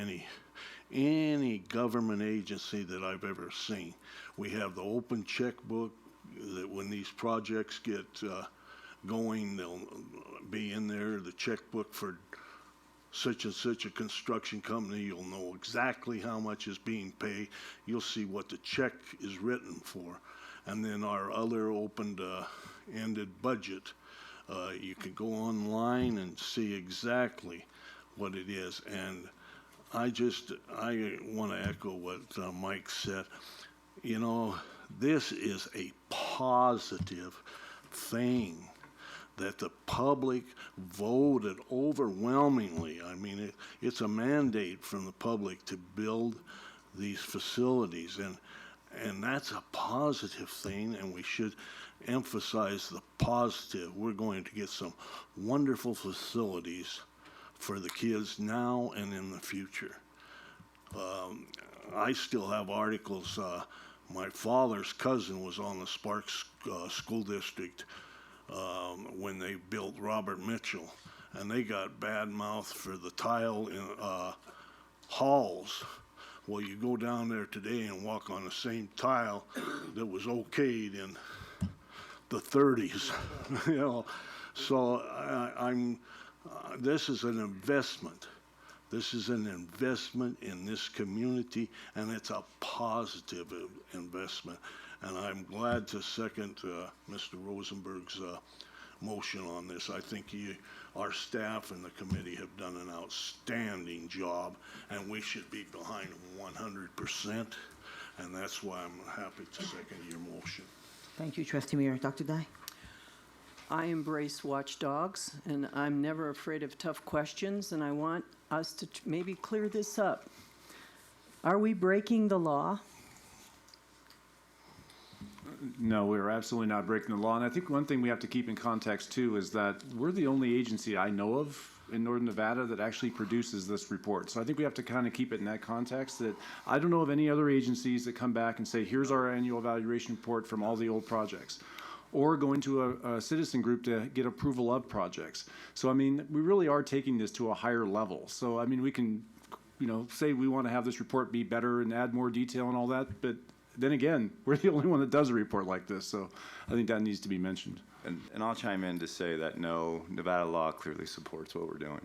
any government agency that I've ever seen. We have the open checkbook that when these projects get going, they'll be in there, the checkbook for such and such a construction company. You'll know exactly how much is being paid. You'll see what the check is written for. And then our other open-ended budget, you can go online and see exactly what it is. And I want to echo what Mike said. You know, this is a positive thing that the public voted overwhelmingly. I mean, it's a mandate from the public to build these facilities, and that's a positive thing, and we should emphasize the positive. We're going to get some wonderful facilities for the kids now and in the future. I still have articles. My father's cousin was on the Sparks School District when they built Robert Mitchell, and they got bad mouth for the tile in halls. Well, you go down there today and walk on the same tile that was okayed in the 30s, you know. So this is an investment. This is an investment in this community, and it's a positive investment. And I'm glad to second Mr. Rosenberg's motion on this. I think our staff and the committee have done an outstanding job, and we should be behind them 100%. And that's why I'm happy to second your motion. Thank you, Trustee Mayor. Dr. Dye? I embrace watchdogs, and I'm never afraid of tough questions, and I want us to maybe clear this up. Are we breaking the law? No, we're absolutely not breaking the law. And I think one thing we have to keep in context, too, is that we're the only agency I know of in Northern Nevada that actually produces this report. So I think we have to kind of keep it in that context, that I don't know of any other agencies that come back and say, here's our annual evaluation report from all the old projects, or going to a citizen group to get approval of projects. So, I mean, we really are taking this to a higher level. So, I mean, we can, you know, say we want to have this report be better and add more detail and all that, but then again, we're the only one that does a report like this, so I think that needs to be mentioned. And I'll chime in to say that no, Nevada law clearly supports what we're doing.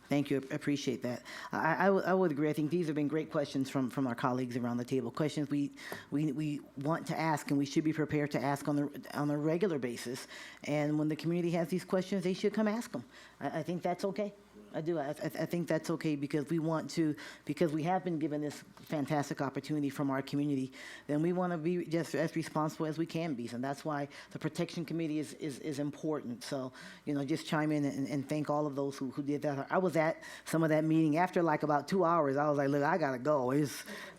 Thank you. I appreciate that. I would agree. I think these have been great questions from our colleagues around the table. Questions we want to ask, and we should be prepared to ask on a regular basis. And when the community has these questions, they should come ask them. I think that's okay. I do. I think that's okay because we want to, because we have been given this fantastic opportunity from our community, then we want to be just as responsible as we can be. And that's why the Protection Committee is important. So, just chime in and thank all of those who did that. I was at some of that meeting. After like about 2 hours, I was like, look, I got to go. It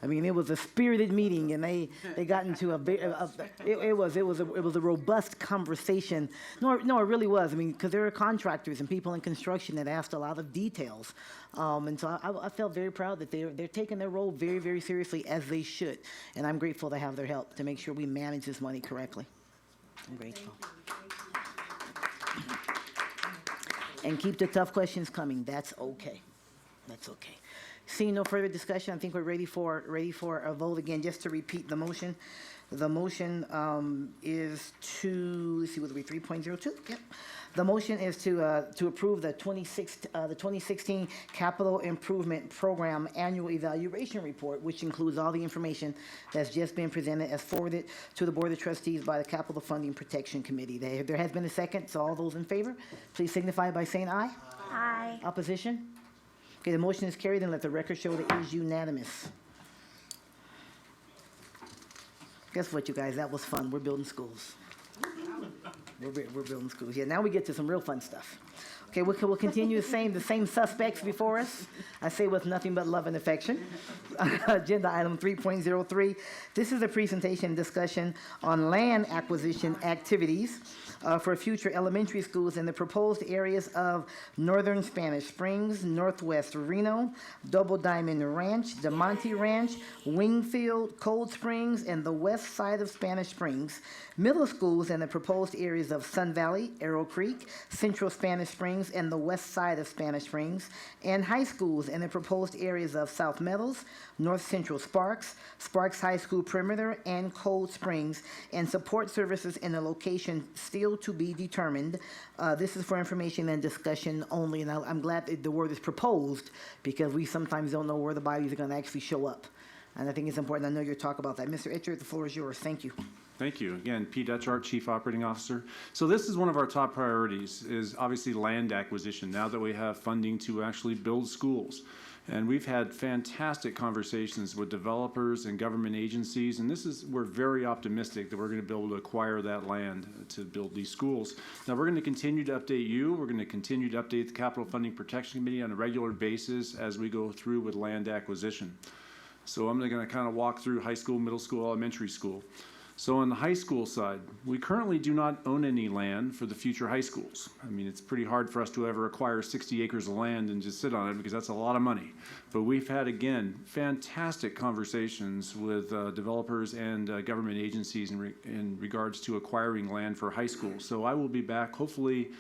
was a spirited meeting, and they got into it was a robust conversation. No, it really was. Because there are contractors and people in construction that asked a lot of details. And so I felt very proud that they're taking their role very, very seriously, as they should. And I'm grateful to have their help to make sure we manage this money correctly. I'm grateful. And keep the tough questions coming. That's okay. That's okay. Seeing no further discussion, I think we're ready for a vote. Again, just to repeat the motion. The motion is to, let's see, would it be 3.02? Yep. The motion is to approve the 2016 Capital Improvement Program Annual Evaluation Report, which includes all the information that's just been presented as forwarded to the Board of Trustees by the Capital Funding Protection Committee. There has been a second, so all those in favor, please signify by saying aye. Aye. Opposition? Okay, the motion is carried, and let the record show that it is unanimous. Guess what, you guys? That was fun. We're building schools. We're building schools. Yeah, now we get to some real fun stuff. Okay, we'll continue the same suspects before us. I say with nothing but love and affection. Agenda item 3.03. This is a presentation and discussion on land acquisition activities for future elementary schools in the proposed areas of Northern Spanish Springs, Northwest Reno, Double Diamond Ranch, DeMonte Ranch, Wingfield, Cold Springs, and the west side of Spanish Springs. Middle schools in the proposed areas of Sun Valley, Arrow Creek, Central Spanish Springs, and the west side of Spanish Springs. And high schools in the proposed areas of South Meadows, North Central Sparks, Sparks High School Perimeter, and Cold Springs, and support services in a location still to be determined. This is for information and discussion only, and I'm glad that the word is proposed, because we sometimes don't know where the bodies are going to actually show up. And I think it's important. I know you'll talk about that. Mr. Etcher, the floor is yours. Thank you. Thank you. Again, Pete Etchart, Chief Operating Officer. So this is one of our top priorities, is obviously land acquisition, now that we have funding to actually build schools. And we've had fantastic conversations with developers and government agencies, and we're very optimistic that we're going to be able to acquire that land to build these schools. Now, we're going to continue to update you. We're going to continue to update the Capital Funding Protection Committee on a regular basis as we go through with land acquisition. So I'm going to kind of walk through high school, middle school, elementary school. So on the high school side, we currently do not own any land for the future high schools. It's pretty hard for us to ever acquire 60 acres of land and just sit on it, because that's a lot of money. But we've had, again, fantastic conversations with developers and government agencies in regards to acquiring land for high schools. So I will be back, hopefully,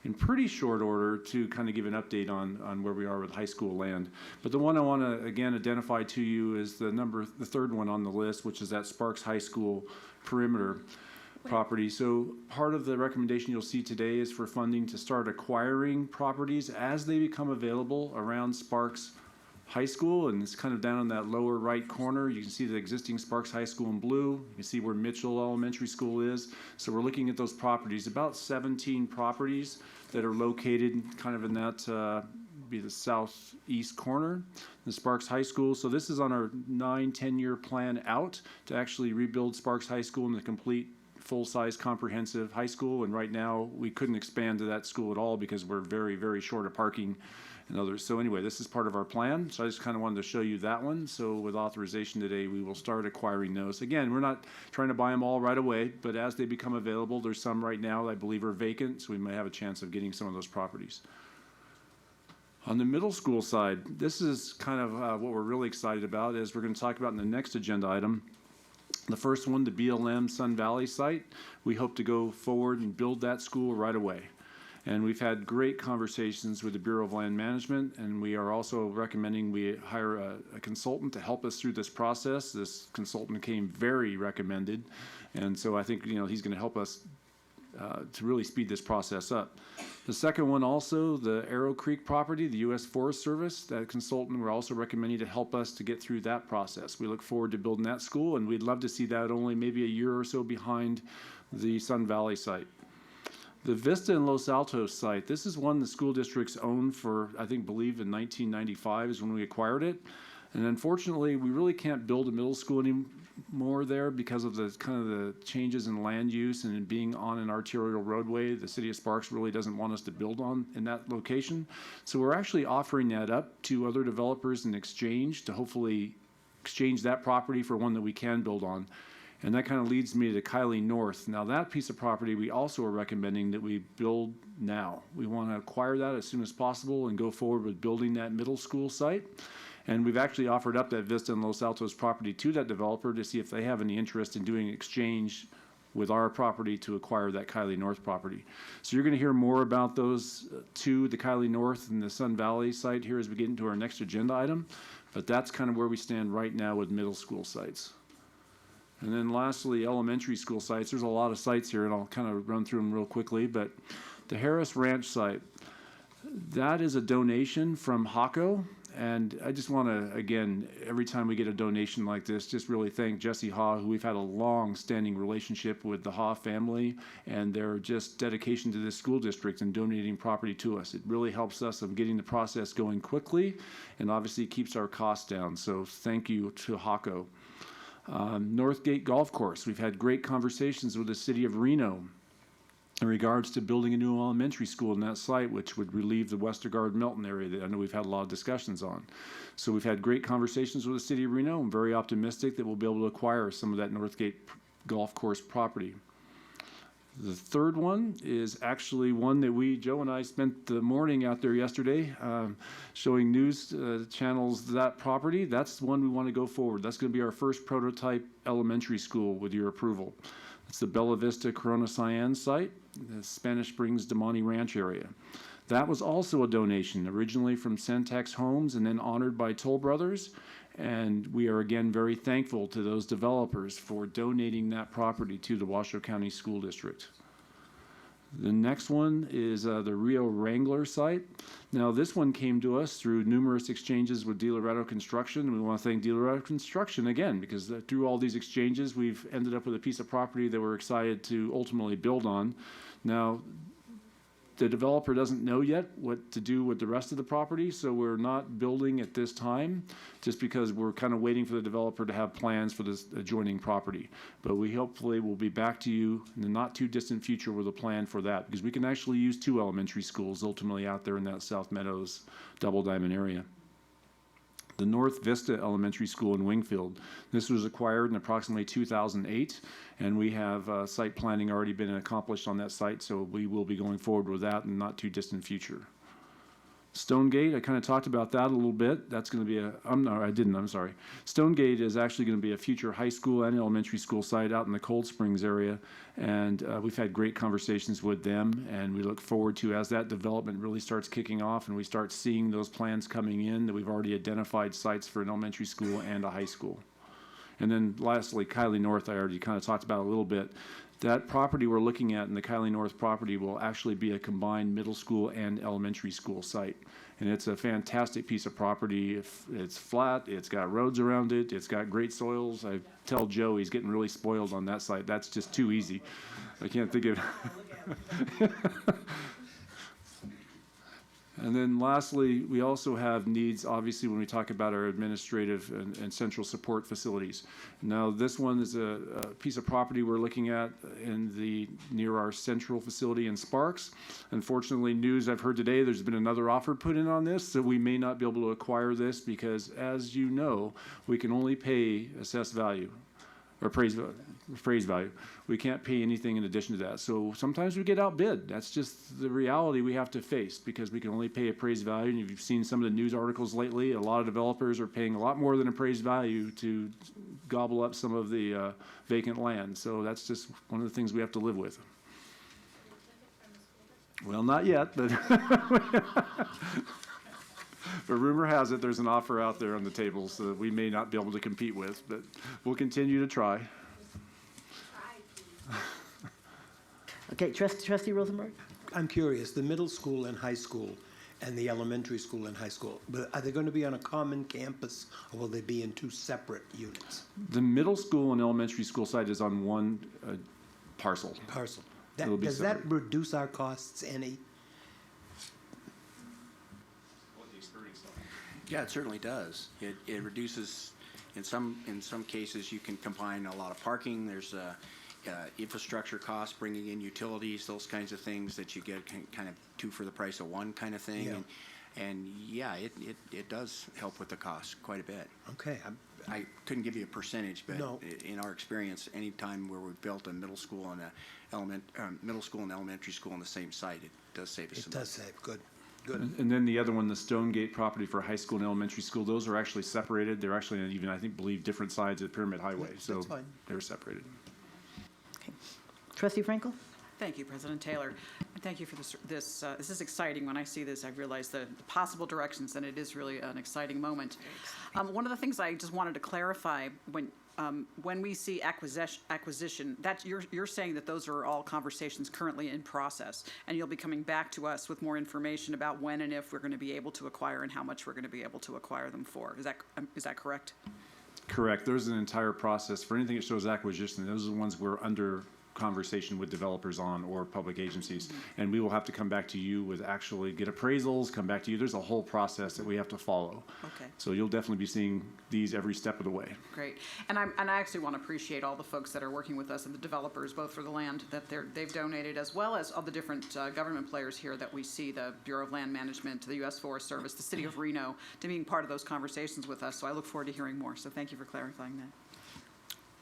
in pretty short order to kind of give an update on where we are with high school land. But the one I want to, again, identify to you is the third one on the list, which is that Sparks High School perimeter property. So part of the recommendation you'll see today is for funding to start acquiring properties as they become available around Sparks High School, and it's kind of down in that lower right corner. You can see the existing Sparks High School in blue. You can see where Mitchell Elementary School is. So we're looking at those properties, about 17 properties that are located kind of in that be the southeast corner, the Sparks High School. So this is on our 9-10-year plan out to actually rebuild Sparks High School in the complete full-size comprehensive high school. And right now we couldn't expand to that school at all because we're very, very short of parking and others. So anyway, this is part of our plan. So I just kind of wanted to show you that one. So with authorization today, we will start acquiring those. Again, we're not trying to buy them all right away, but as they become available, there's some right now I believe are vacant, so we may have a chance of getting some of those properties. On the middle school side, this is kind of what we're really excited about, as we're going to talk about in the next agenda item. The first one, the BLM Sun Valley site, we hope to go forward and build that school right away. And we've had great conversations with the Bureau of Land Management, and we are also recommending we hire a consultant to help us through this process. This consultant came very recommended, and so I think he's going to help us to really speed this process up. The second one also, the Arrow Creek property, the U.S. Forest Service, that consultant we're also recommending to help us to get through that process. We look forward to building that school, and we'd love to see that only maybe a year or so behind the Sun Valley site. The Vista and Los Altos site, this is one the school districts owned for, believe in 1995 is when we acquired it. And unfortunately, we really can't build a middle school anymore there because of the the changes in land use and in being on an arterial roadway. The city of Sparks really doesn't want us to build on in that location. So we're actually offering that up to other developers in exchange to hopefully exchange that property for one that we can build on. And that kind of leads me to Kylie North. Now that piece of property, we also are recommending that we build now. We want to acquire that as soon as possible and go forward with building that middle school site. And we've actually offered up that Vista and Los Altos property to that developer to see if they have any interest in doing exchange with our property to acquire that Kylie North property. So you're going to hear more about those two, the Kylie North and the Sun Valley site here as we get into our next agenda item. But that's kind of where we stand right now with middle school sites. And then lastly, elementary school sites. There's a lot of sites here, and I'll kind of run through them real quickly. But the Harris Ranch site, that is a donation from HACO. And I just want to, again, every time we get a donation like this, just really thank Jesse Ha, who we've had a long-standing relationship with the Ha family, and their just dedication to this school district and donating property to us. It really helps us of getting the process going quickly, and obviously keeps our costs down. So thank you to HACO. Northgate Golf Course. We've had great conversations with the city of Reno in regards to building a new elementary school in that site, which would relieve the Westergaard Melton area that I know we've had a lot of discussions on. So we've had great conversations with the city of Reno. I'm very optimistic that we'll be able to acquire some of that Northgate Golf Course property. The third one is actually one that Joe and I spent the morning out there yesterday showing news channels that property. That's the one we want to go forward. That's going to be our first prototype elementary school with your approval. It's the Bella Vista Corona Cyan site, the Spanish Springs Damani Ranch area. That was also a donation, originally from Centex Homes and then honored by Toll Brothers. And we are again very thankful to those developers for donating that property to the Washoe County School District. The next one is the Rio Wrangler site. Now this one came to us through numerous exchanges with De Loretto Construction. We want to thank De Loretto Construction again, because through all these exchanges we've ended up with a piece of property that we're excited to ultimately build on. Now the developer doesn't know yet what to do with the rest of the property, so we're not building at this time, just because we're kind of waiting for the developer to have plans for this adjoining property. But we hopefully will be back to you in the not too distant future with a plan for that, because we can actually use 2 elementary schools ultimately out there in that South Meadows Double Diamond area. The North Vista Elementary School in Wingfield. This was acquired in approximately 2008, and we have site planning already been accomplished on that site, so we will be going forward with that in the not too distant future. Stonegate, I kind of talked about that a little bit. That's going to be I'm sorry. Stonegate is actually going to be a future high school and elementary school site out in the Cold Springs area, and we've had great conversations with them, and we look forward to, as that development really starts kicking off and we start seeing those plans coming in, that we've already identified sites for an elementary school and a high school. And then lastly, Kylie North, I already kind of talked about a little bit. That property we're looking at in the Kylie North property will actually be a combined middle school and elementary school site. And it's a fantastic piece of property. It's flat, it's got roads around it, it's got great soils. I tell Joe he's getting really spoiled on that site. That's just too easy. I can't think of it. And then lastly, we also have needs, obviously, when we talk about our administrative and central support facilities. Now, this one is a piece of property we're looking at near our central facility in Sparks. Unfortunately, news I've heard today, there's been another offer put in on this, so we may not be able to acquire this because, as you know, we can only pay assessed value or appraised value. We can't pay anything in addition to that. So sometimes we get outbid. That's just the reality we have to face, because we can only pay appraised value. And if you've seen some of the news articles lately, a lot of developers are paying a lot more than appraised value to gobble up some of the vacant land. So that's just one of the things we have to live with. Well, not yet, but but rumor has it there's an offer out there on the table so that we may not be able to compete with, but we'll continue to try. Okay, Trustee Rosenberg? I'm curious, the middle school and high school and the elementary school and high school, but are they going to be on a common campus, or will they be in two separate units? The middle school and elementary school site is on one parcel. Parcel. It'll be Does that separate. reduce our costs any? Yeah, it certainly does. It reduces, in some cases, you can combine a lot of parking. There's infrastructure costs, bringing in utilities, those kinds of things that you get kind of two for the price of one kind of thing. Yeah. And yeah, it does help with the cost quite a bit. Okay. I couldn't give you a percentage, but No. in our experience, any time where we've built a middle school and middle school and elementary school on the same site, it does save us some money. It does save, good. Good. And then the other one, the Stonegate property for high school and elementary school, those are actually separated. They're actually on even, I think, believe different sides of Pyramid Highway, so that's fine. they're separated. Trustee Frankel? Thank you, President Taylor. And thank you for this. This is exciting. When I see this, I realize the possible directions, and it is really an exciting moment. One of the things I just wanted to clarify, when we see acquisition, that you're saying that those are all conversations currently in process, and you'll be coming back to us with more information about when and if we're going to be able to acquire and how much we're going to be able to acquire them for. Is that correct? Correct. There's an entire process for anything that shows acquisition. Those are the ones we're under conversation with developers on or public agencies. And we will have to come back to you with actually get appraisals, come back to you. There's a whole process that we have to follow. Okay. So you'll definitely be seeing these every step of the way. Great. And I actually want to appreciate all the folks that are working with us and the developers, both for the land that they've donated, as well as all the different government players here that we see, the Bureau of Land Management, the U.S. Forest Service, the City of Reno, to being part of those conversations with us. So I look forward to hearing more. So thank you for clarifying that.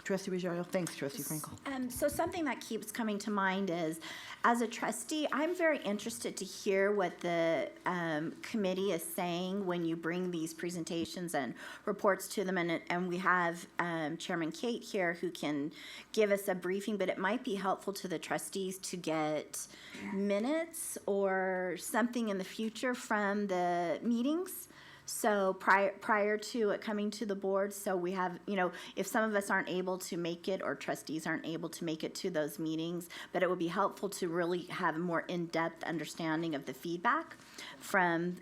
Trustee Rosario? Thanks, Trustee Frankel. So something that keeps coming to mind is, as a trustee, I'm very interested to hear what the committee is saying when you bring these presentations and reports to them. And we have Chairman Kate here who can give us a briefing, but it might be helpful to the trustees to get minutes or something in the future from the meetings. So prior to it coming to the board, so we have, if some of us aren't able to make it or trustees aren't able to make it to those meetings, but it would be helpful to really have a more in-depth understanding of the feedback from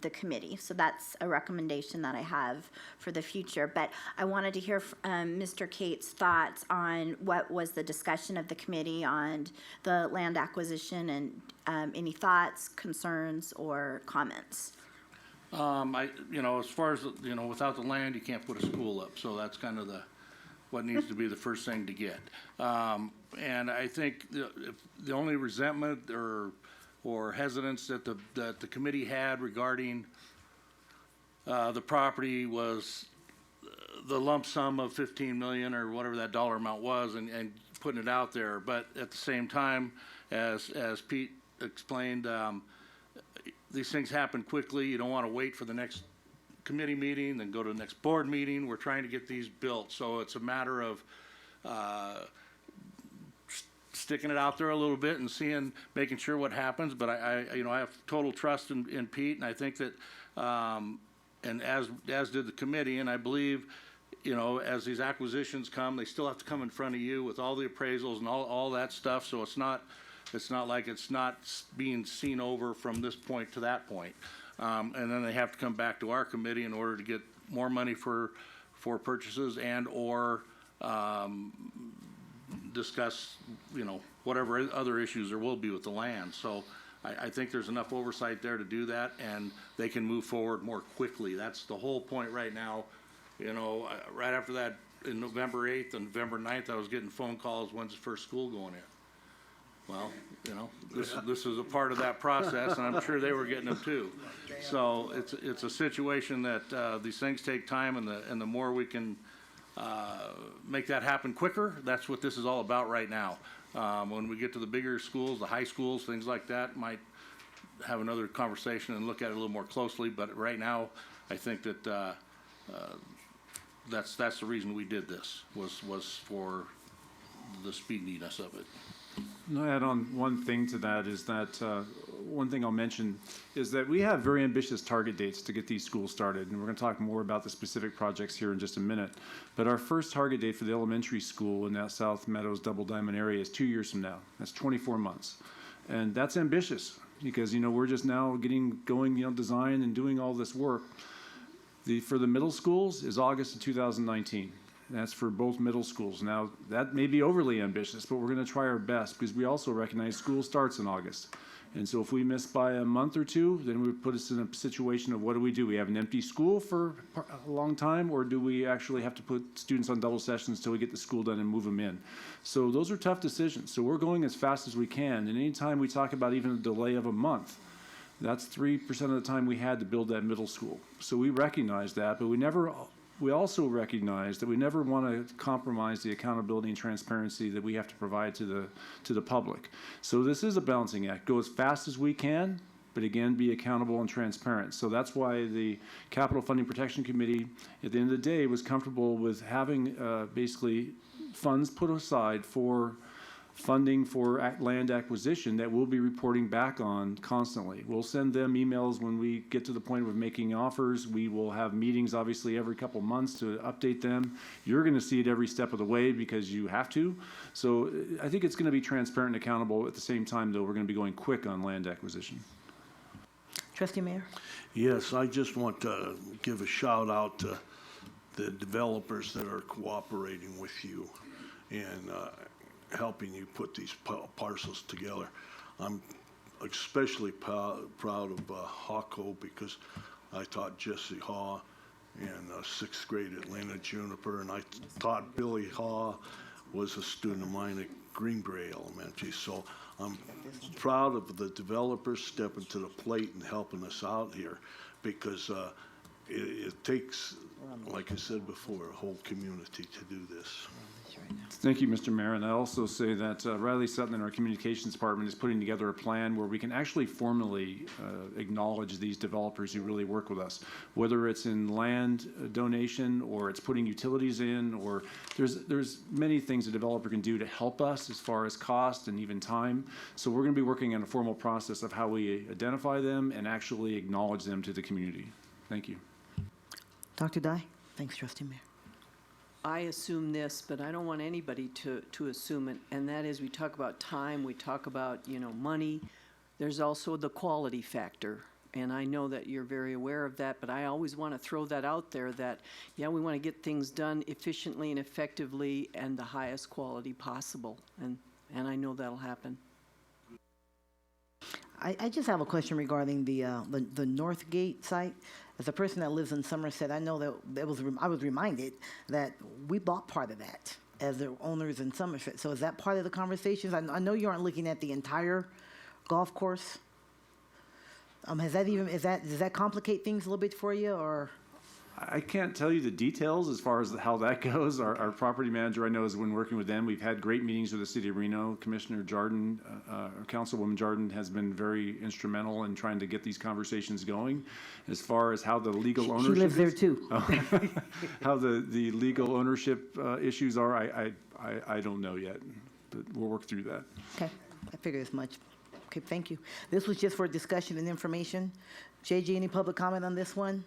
the committee. So that's a recommendation that I have for the future. But I wanted to hear Mr. Cate's thoughts on what was the discussion of the committee on the land acquisition and any thoughts, concerns, or comments. As far as, without the land, you can't put a school up, so that's kind of what needs to be the first thing to get. And I think the only resentment or hesitance that the committee had regarding the property was the lump sum of 15 million or whatever that dollar amount was, and putting it out there. But at the same time, as Pete explained, these things happen quickly. You don't want to wait for the next committee meeting, then go to the next board meeting. We're trying to get these built. So it's a matter of sticking it out there a little bit and making sure what happens. But I have total trust in Pete, and I think that, and as did the committee, and I believe, as these acquisitions come, they still have to come in front of you with all the appraisals and all that stuff. So it's not like it's not being seen over from this point to that point. And then they have to come back to our committee in order to get more money for purchases and or discuss, whatever other issues there will be with the land. So I think there's enough oversight there to do that, and they can move forward more quickly. That's the whole point right now. Right after that, in November 8th and November 9th, I was getting phone calls, when's the first school going in? Well, this is a part of that process, and I'm sure they were getting them too. So it's a situation that these things take time, and the more we can make that happen quicker, that's what this is all about right now. When we get to the bigger schools, the high schools, things like that, might have another conversation and look at it a little more closely. But right now, I think that that's the reason we did this was for the speediness of it. I'll add on one thing to that is that, one thing I'll mention is that we have very ambitious target dates to get these schools started, and we're going to talk more about the specific projects here in just a minute. But our first target date for the elementary school in that South Meadows Double Diamond area is 2 years from now. That's 24 months. And that's ambitious because, we're just now getting going, design and doing all this work. For the middle schools is August of 2019. That's for both middle schools. Now, that may be overly ambitious, but we're going to try our best because we also recognize school starts in August. And so if we miss by a month or two, then we put us in a situation of what do? We have an empty school for a long time, or do we actually have to put students on double sessions until we get the school done and move them in? So those are tough decisions. So we're going as fast as we can. And anytime we talk about even a delay of a month, that's 3% of the time we had to build that middle school. So we recognize that, but we also recognize that we never want to compromise the accountability and transparency that we have to provide to the public. So this is a balancing act. Go as fast as we can, but again, be accountable and transparent. So that's why the Capital Funding Protection Committee, at the end of the day, was comfortable with having basically funds put aside for funding for land acquisition that we'll be reporting back on constantly. We'll send them emails when we get to the point of making offers. We will have meetings, obviously, every couple months to update them. You're going to see it every step of the way because you have to. So I think it's going to be transparent and accountable. At the same time, though, we're going to be going quick on land acquisition. Trustee Mayor? Yes, I just want to give a shout out to the developers that are cooperating with you and helping you put these parcels together. I'm especially proud of Hawco because I taught Jesse Haw in 6th grade at Lena Juniper, and I taught Billy Haw was a student of mine at Greenbrae Elementary. So I'm proud of the developers stepping to the plate and helping us out here because it takes, like I said before, a whole community to do this. Thank you, Mr. Mayor. And I also say that Riley Sutton in our communications department is putting together a plan where we can actually formally acknowledge these developers who really work with us, whether it's in land donation or it's putting utilities in, or there's many things a developer can do to help us as far as cost and even time. So we're going to be working on a formal process of how we identify them and actually acknowledge them to the community. Thank you. Dr. Dye? Thanks, Trustee Mayor. I assume this, but I don't want anybody to assume it, and that is we talk about time, we talk about, money. There's also the quality factor, and I know that you're very aware of that, but I always want to throw that out there that, we want to get things done efficiently and effectively and the highest quality possible, and I know that'll happen. I just have a question regarding the Northgate site. As a person that lives in Somerset, I know that I was reminded that we bought part of that as the owners in Somerset. So is that part of the conversations? I know you aren't looking at the entire golf course. Does that complicate things a little bit for you, or? I can't tell you the details as far as how that goes. Our property manager, I know, has been working with them. We've had great meetings with the city of Reno. Commissioner Jardin, Councilwoman Jardin has been very instrumental in trying to get these conversations going. As far as how the legal ownership She lives there too. How the legal ownership issues are, I don't know yet, but we'll work through that. Okay, I figured as much. Okay, thank you. This was just for discussion and information. JG, any public comment on this one?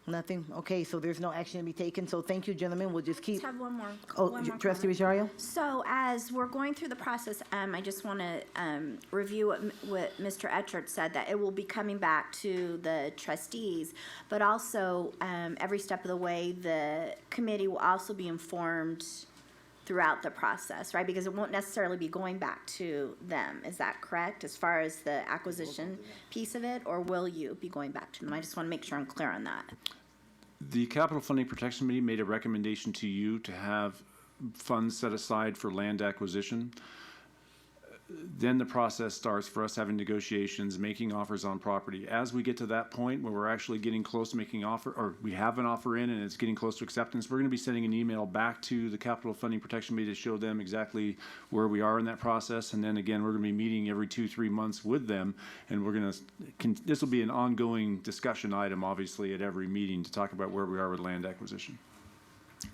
Nothing? Okay, so there's no action to be taken. So thank you, gentlemen. We'll just keep. Just have one more. Trustee Rosario? So as we're going through the process, I just want to review what Mr. Etchart said, that it will be coming back to the trustees, but also every step of the way, the committee will also be informed throughout the process, right? Because it won't necessarily be going back to them. Is that correct, as far as the acquisition piece of it, or will you be going back to them? I just want to make sure I'm clear on that. The Capital Funding Protection Committee made a recommendation to you to have funds set aside for land acquisition. Then the process starts for us having negotiations, making offers on property. As we get to that point where we're actually getting close to making offer, or we have an offer in and it's getting close to acceptance, we're going to be sending an email back to the Capital Funding Protection Committee to show them exactly where we are in that process. And then again, we're going to be meeting every 2-3 months with them, and we're going to, this will be an ongoing discussion item, obviously, at every meeting to talk about where we are with land acquisition.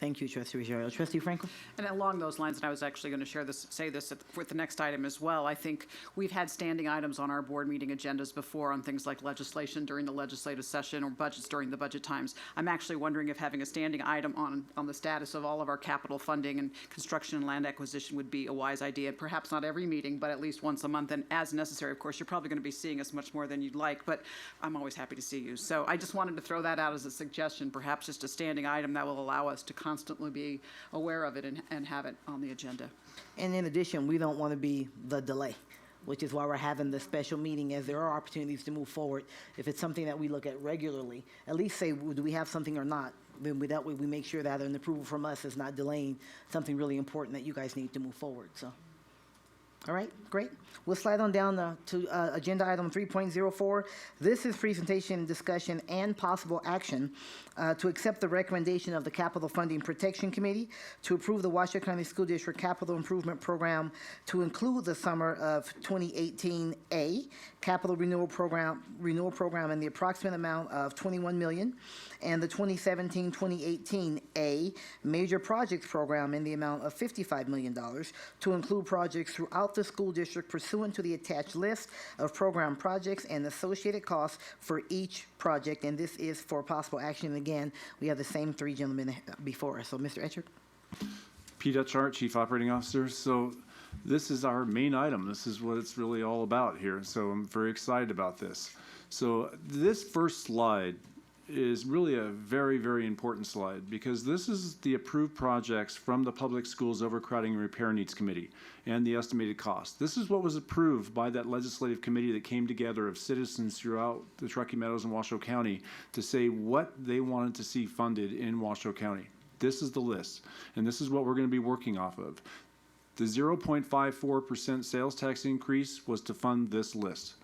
Thank you, Trustee Ruggiero. Trustee Franklin? And along those lines, and I was actually going to say this with the next item as well, I think we've had standing items on our board meeting agendas before on things like legislation during the legislative session or budgets during the budget times. I'm actually wondering if having a standing item on the status of all of our capital funding and construction and land acquisition would be a wise idea. Perhaps not every meeting, but at least once a month, and as necessary. Of course, you're probably going to be seeing us much more than you'd like, but I'm always happy to see you. So I just wanted to throw that out as a suggestion, perhaps just a standing item that will allow us to constantly be aware of it and have it on the agenda. And in addition, we don't want to be the delay, which is why we're having this special meeting, as there are opportunities to move forward. If it's something that we look at regularly, at least say, well, do we have something or not? Then that way we make sure that an approval from us is not delaying something really important that you guys need to move forward. So, all right, great. We'll slide on down to agenda item 3.04. This is presentation, discussion, and possible action to accept the recommendation of the Capital Funding Protection Committee to approve the Washoe County School District Capital Improvement Program to include the summer of 2018 capital renewal program in the approximate amount of $21 million, and the 2017-2018 major projects program in the amount of $55 million to include projects throughout the school district pursuant to the attached list of program projects and associated costs for each project. And this is for possible action. And again, we have the same three gentlemen before us. So, Mr. Etchard. Pete Etchart, Chief Operating Officer. So this is our main item. This is what it's really all about here. So I'm very excited about this. So this first slide is really a very, very important slide, because this is the approved projects from the Public Schools Overcrowding and Repair Needs Committee and the estimated cost. This is what was approved by that legislative committee that came together of citizens throughout the Truckee Meadows and Washoe County to say what they wanted to see funded in Washoe County. This is the list, and this is what we're going to be working off of. The 0.54% sales tax increase was to fund this list.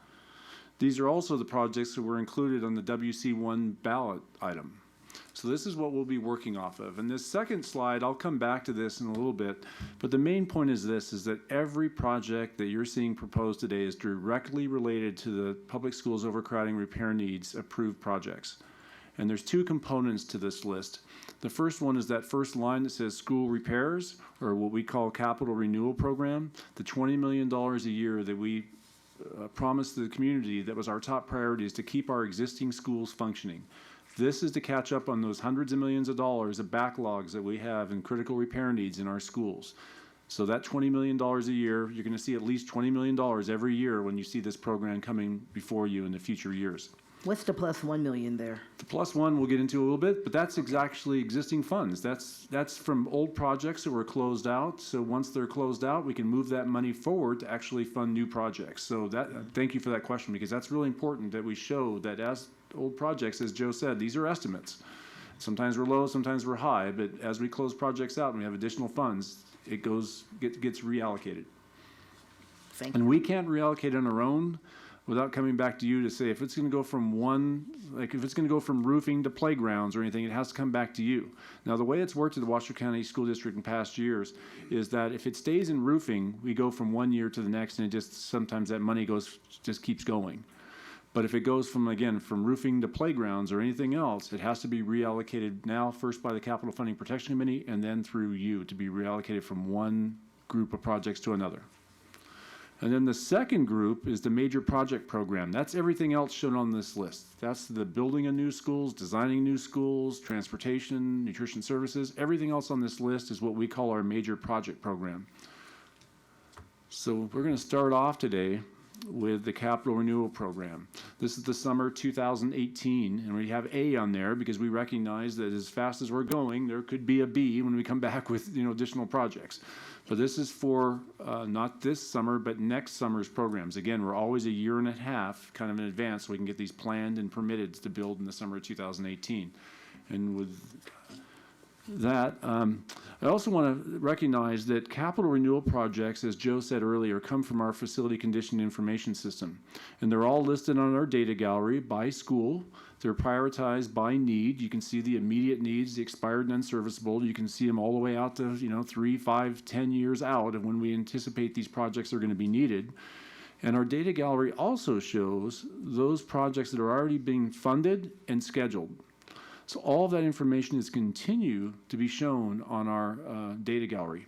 These are also the projects that were included on the WC1 ballot item. So this is what we'll be working off of. And this second slide, I'll come back to this in a little bit, but the main point is this, is that every project that you're seeing proposed today is directly related to the Public Schools Overcrowding Repair Needs approved projects. And there's two components to this list. The first one is that first line that says school repairs, or what we call capital renewal program, the $20 million a year that we promised the community that was our top priority, is to keep our existing schools functioning. This is to catch up on those hundreds of millions of dollars of backlogs that we have in critical repair needs in our schools. So that $20 million a year, you're going to see at least $20 million every year when you see this program coming before you in the future years. What's the plus $1 million there? The plus one we'll get into a little bit, but that's actually existing funds. That's from old projects that were closed out. So once they're closed out, we can move that money forward to actually fund new projects. So that, thank you for that question, because that's really important that we show that as old projects, as Joe said, these are estimates. Sometimes we're low, sometimes we're high, but as we close projects out and we have additional funds, it gets reallocated. Thank you. And we can't reallocate on our own without coming back to you to say if it's going to go from if it's going to go from roofing to playgrounds or anything, it has to come back to you. Now, the way it's worked at the Washoe County School District in past years is that if it stays in roofing, we go from one year to the next, and it just sometimes that money just keeps going. But if it goes from roofing to playgrounds or anything else, it has to be reallocated now first by the Capital Funding Protection Committee and then through you to be reallocated from one group of projects to another. And then the second group is the major project program. That's everything else shown on this list. That's the building of new schools, designing new schools, transportation, nutrition services. Everything else on this list is what we call our major project program. So we're going to start off today with the capital renewal program. This is the summer 2018, and we have A on there because we recognize that as fast as we're going, there could be a B when we come back with additional projects. But this is for not this summer, but next summer's programs. Again, we're always a year and a half kind of in advance so we can get these planned and permitted to build in the summer of 2018. And with that, I also want to recognize that capital renewal projects, as Joe said earlier, come from our facility condition information system. And they're all listed on our data gallery by school. They're prioritized by need. You can see the immediate needs, the expired and unserviceable. You can see them all the way out to 3, 5, 10 years out of when we anticipate these projects are going to be needed. And our data gallery also shows those projects that are already being funded and scheduled. So all of that information is continue to be shown on our data gallery.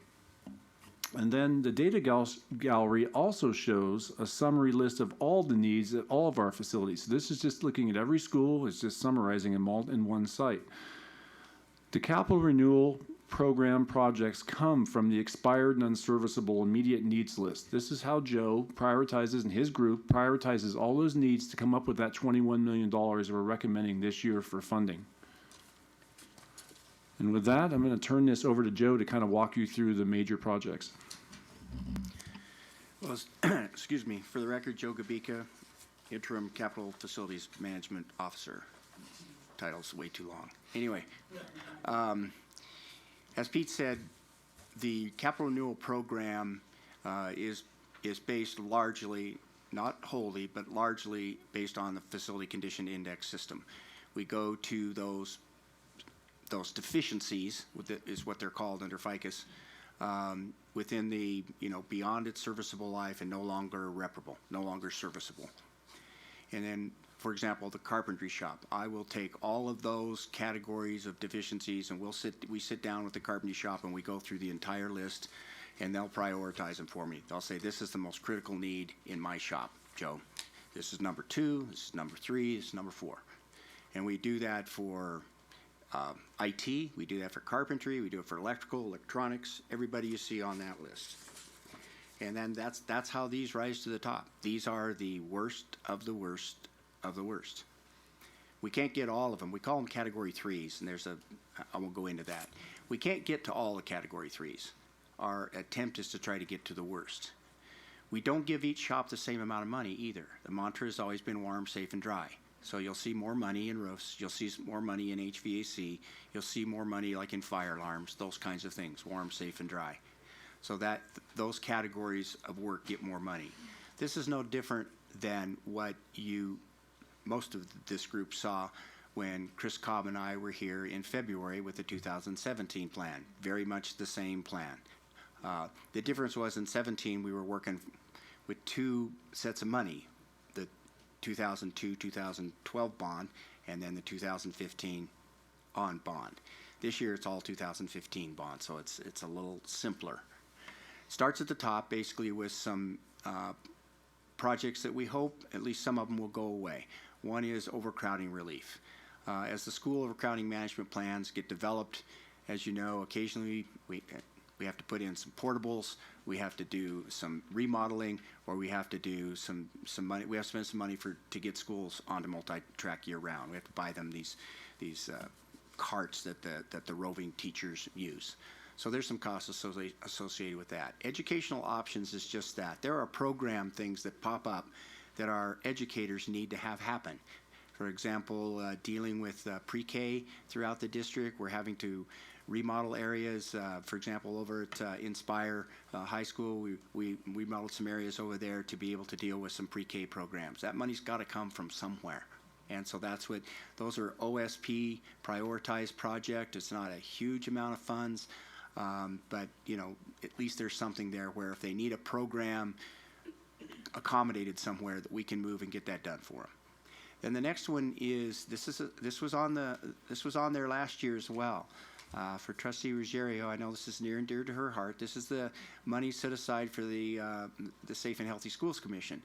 And then the data gallery also shows a summary list of all the needs at all of our facilities. So this is just looking at every school. It's just summarizing them all in one site. The capital renewal program projects come from the expired and unserviceable immediate needs list. This is how Joe prioritizes, and his group prioritizes all those needs to come up with that $21 million we're recommending this year for funding. And with that, I'm going to turn this over to Joe to kind of walk you through the major projects. Well, excuse me, for the record, Joe Gabika, Interim Capital Facilities Management Officer. Title's way too long. Anyway, as Pete said, the capital renewal program is based largely, not wholly, but largely based on the facility condition index system. We go to those deficiencies, is what they're called under FICUS, within the, beyond its serviceable life and no longer reparable, no longer serviceable. And then, for example, the carpentry shop, I will take all of those categories of deficiencies and we sit down with the carpentry shop and we go through the entire list and they'll prioritize them for me. They'll say, this is the most critical need in my shop, Joe. This is number 2, this is number 3, this is number 4. And we do that for IT, we do that for carpentry, we do it for electrical, electronics, everybody you see on that list. And then that's how these rise to the top. These are the worst of the worst of the worst. We can't get all of them. We call them category 3s, and I won't go into that. We can't get to all the category 3s. Our attempt is to try to get to the worst. We don't give each shop the same amount of money either. The mantra has always been warm, safe, and dry. So you'll see more money in roofs, you'll see more money in HVAC, you'll see more money like in fire alarms, those kinds of things, warm, safe, and dry. So that those categories of work get more money. This is no different than what most of this group saw when Chris Cobb and I were here in February with the 2017 plan. Very much the same plan. The difference was in 17 we were working with 2 sets of money, the 2002-2012 bond and then the 2015 on bond. This year it's all 2015 bond, so it's a little simpler. Starts at the top basically with some projects that we hope at least some of them will go away. One is overcrowding relief. As the school overcrowding management plans get developed, as you know, occasionally we have to put in some portables, we have to do some remodeling, or we have to do some money. We have to spend some money to get schools onto multi-track year-round. We have to buy them these carts that the roving teachers use. So there's some costs associated with that. Educational options is just that. There are program things that pop up that our educators need to have happen. For example, dealing with pre-K throughout the district, we're having to remodel areas. For example, over at Inspire High School, we remodeled some areas over there to be able to deal with some pre-K programs. That money's got to come from somewhere. And so those are OSP prioritized project. It's not a huge amount of funds, but at least there's something there where if they need a program accommodated somewhere that we can move and get that done for them. Then the next one is this was on there last year as well. For Trustee Ruggiero, I know this is near and dear to her heart. This is the money set aside for the Safe and Healthy Schools Commission.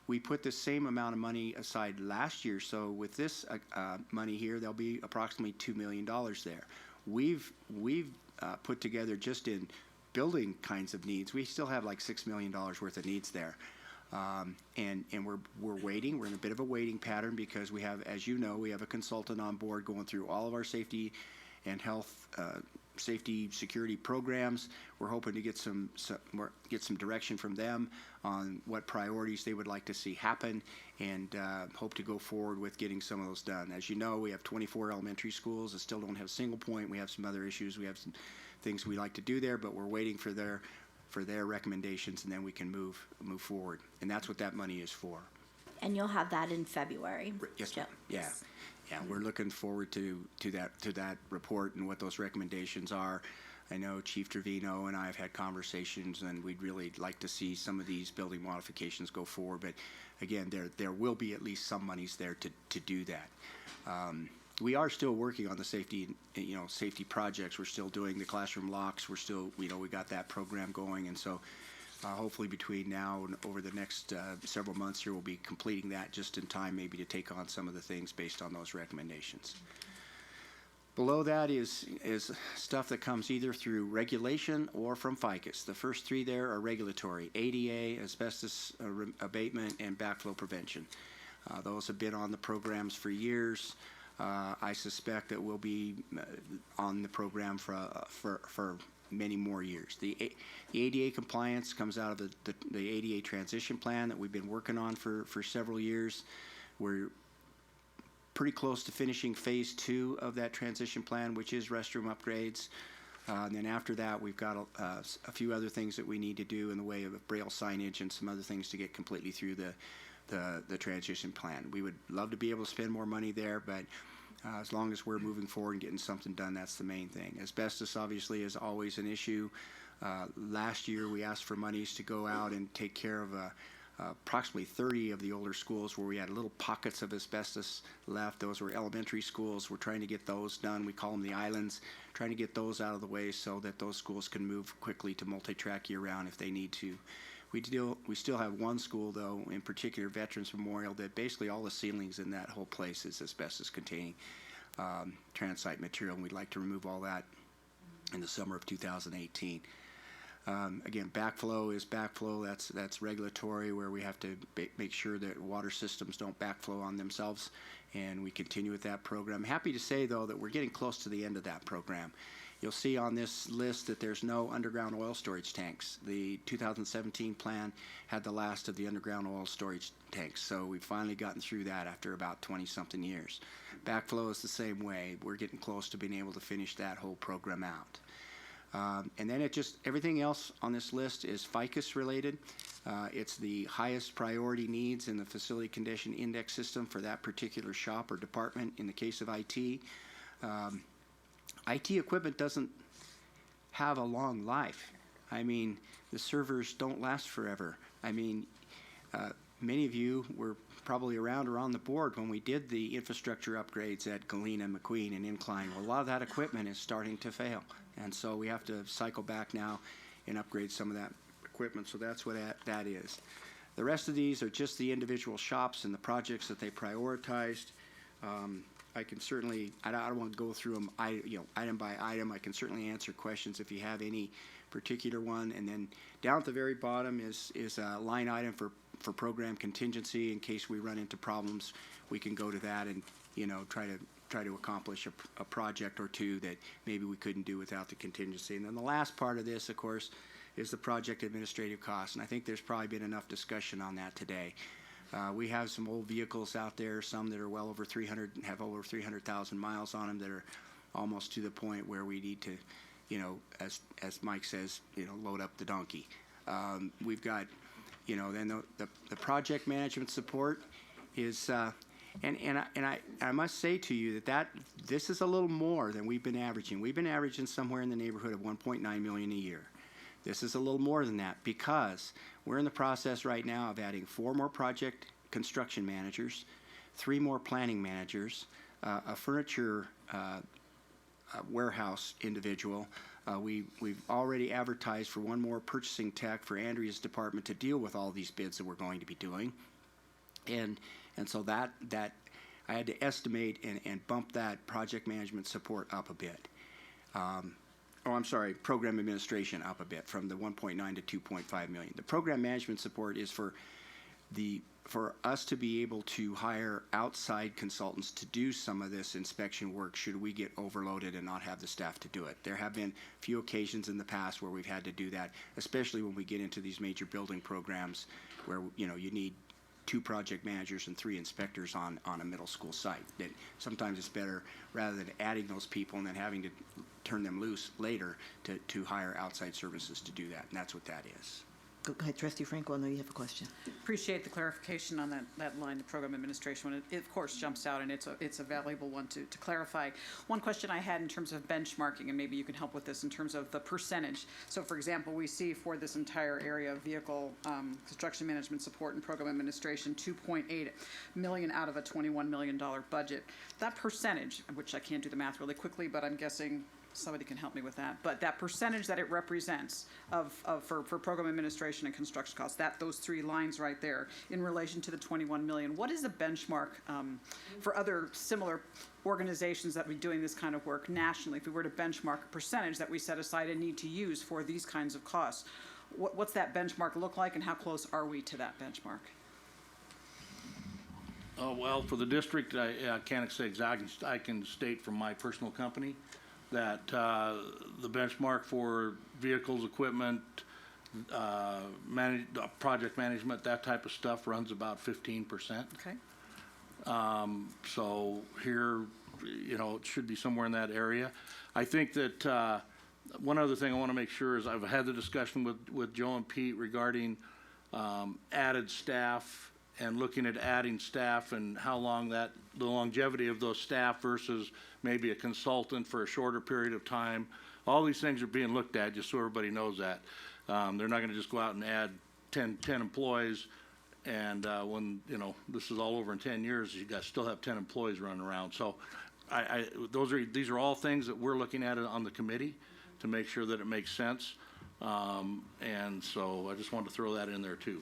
We put the same amount of money aside last year, so with this money here, there'll be approximately $2 million there. We've put together just in building kinds of needs. We still have like $6 million worth of needs there. And we're waiting. We're in a bit of a waiting pattern because we have, as you know, we have a consultant on board going through all of our safety and health, safety security programs. We're hoping to get some direction from them on what priorities they would like to see happen, and hope to go forward with getting some of those done. As you know, we have 24 elementary schools that still don't have a single point. We have some other issues. We have some things we like to do there, but we're waiting for their recommendations, and then we can move forward. And that's what that money is for. And you'll have that in February. Yes, ma'am. Yeah. Yeah, we're looking forward to that report and what those recommendations are. I know Chief Trevino and I have had conversations, and we'd really like to see some of these building modifications go forward. But again, there will be at least some monies there to do that. we are still working on the safety, safety projects. We're still doing the classroom locks. We're still, we got that program going. And so hopefully between now and over the next several months here, we'll be completing that just in time maybe to take on some of the things based on those recommendations. Below that is stuff that comes either through regulation or from FICUS. The first three there are regulatory: ADA, asbestos abatement, and backflow prevention. Those have been on the programs for years. I suspect that we'll be on the program for many more years. The ADA compliance comes out of the ADA transition plan that we've been working on for several years. We're pretty close to finishing phase 2 of that transition plan, which is restroom upgrades. And then after that, we've got a few other things that we need to do in the way of braille signage and some other things to get completely through the transition plan. We would love to be able to spend more money there, but as long as we're moving forward and getting something done, that's the main thing. Asbestos obviously is always an issue. Last year, we asked for monies to go out and take care of approximately 30 of the older schools where we had little pockets of asbestos left. Those were elementary schools. We're trying to get those done. We call them the islands, trying to get those out of the way so that those schools can move quickly to multi-track year-round if they need to. We still have one school, though, in particular, Veterans Memorial, that basically all the ceilings in that whole place is asbestos-containing transite material, and we'd like to remove all that in the summer of 2018. Again, backflow is backflow. That's regulatory, where we have to make sure that water systems don't backflow on themselves, and we continue with that program. Happy to say, though, that we're getting close to the end of that program. You'll see on this list that there's no underground oil storage tanks. The 2017 plan had the last of the underground oil storage tanks, so we've finally gotten through that after about 20-something years. Backflow is the same way. We're getting close to being able to finish that whole program out. And then everything else on this list is FICUS related. It's the highest priority needs in the facility condition index system for that particular shop or department. In the case of IT, IT equipment doesn't have a long life. I mean, the servers don't last forever. I mean, many of you were probably around or on the board when we did the infrastructure upgrades at Galena, McQueen, and Incline. Well, a lot of that equipment is starting to fail. And so we have to cycle back now and upgrade some of that equipment. So that's what that is. The rest of these are just the individual shops and the projects that they prioritized. I can certainly, I don't want to go through them item by item. I can certainly answer questions if you have any particular one. And then down at the very bottom is a line item for program contingency. In case we run into problems, we can go to that and try to accomplish a project or two that maybe we couldn't do without the contingency. And then the last part of this, of course, is the project administrative costs. And I think there's probably been enough discussion on that today. We have some old vehicles out there, some that are well over 300,000 miles on them that are almost to the point where we need to, as Mike says, load up the donkey. We've got, then the project management support is, and I must say to you that this is a little more than we've been averaging. We've been averaging somewhere in the neighborhood of $1.9 million a year. This is a little more than that because we're in the process right now of adding 4 more project construction managers, 3 more planning managers, a furniture warehouse individual. We've already advertised for 1 more purchasing tech for Andrea's department to deal with all these bids that we're going to be doing. And so that I had to estimate and bump that project management support up a bit. Program administration up a bit from the 1.9 to 2.5 million. The program management support is for us to be able to hire outside consultants to do some of this inspection work should we get overloaded and not have the staff to do it. There have been a few occasions in the past where we've had to do that, especially when we get into these major building programs where you need 2 project managers and 3 inspectors on a middle school site. That sometimes it's better, rather than adding those people and then having to turn them loose later, to hire outside services to do that, and that's what that is. Go ahead, Trustee Franco, I know you have a question. Appreciate the clarification on that line, the program administration one. It of course jumps out, and it's a valuable one to clarify. One question I had in terms of benchmarking, and maybe you can help with this in terms of the percentage. So for example, we see for this entire area of vehicle construction management support and program administration, 2.8 million out of a $21 million budget. That percentage, which I can't do the math really quickly, but I'm guessing somebody can help me with that, but that percentage that it represents for program administration and construction costs, those three lines right there in relation to the 21 million, what is the benchmark for other similar organizations that be doing this kind of work nationally? If we were to benchmark a percentage that we set aside and need to use for these kinds of costs, what's that benchmark look like, and how close are we to that benchmark? Well, for the district, I can't say exactly. I can state from my personal company that the benchmark for vehicles, equipment, project management, that type of stuff runs about 15%. Okay. So here, it should be somewhere in that area. I think that one other thing I want to make sure is I've had the discussion with Joe and Pete regarding added staff and looking at adding staff and how long the longevity of those staff versus maybe a consultant for a shorter period of time. All these things are being looked at, just so everybody knows that. They're not going to just go out and add 10 employees, and when this is all over in 10 years, you guys still have 10 employees running around. So these are all things that we're looking at on the committee to make sure that it makes sense. And so I just wanted to throw that in there too.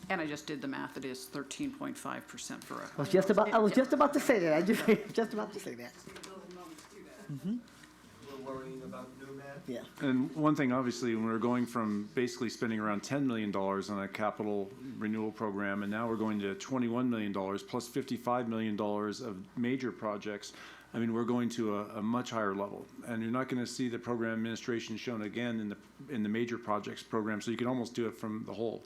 And I just did the math. It is 13.5% for a. I was just about to say that. Just about to say that. We're worrying about new math? Yeah. And one thing, obviously, when we're going from basically spending around $10 million on a capital renewal program, and now we're going to $21 million plus $55 million of major projects, I mean, we're going to a much higher level. And you're not going to see the program administration shown again in the major projects program, so you can almost do it from the whole.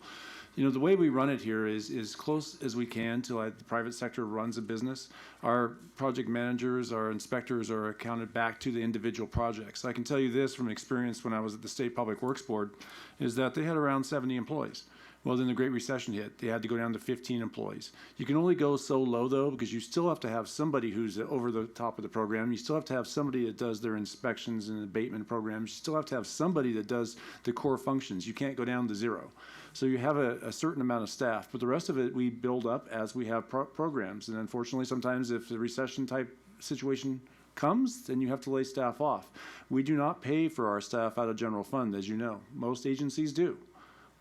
The way we run it here is close as we can to like the private sector runs a business. Our project managers, our inspectors are accounted back to the individual projects. I can tell you this from experience when I was at the State Public Works Board, is that they had around 70 employees. Well, then the Great Recession hit. They had to go down to 15 employees. You can only go so low, though, because you still have to have somebody who's over the top of the program. You still have to have somebody that does their inspections and abatement programs. You still have to have somebody that does the core functions. You can't go down to zero. So you have a certain amount of staff, but the rest of it we build up as we have programs. And unfortunately, sometimes if the recession type situation comes, then you have to lay staff off. We do not pay for our staff out of general fund, as you know. Most agencies do.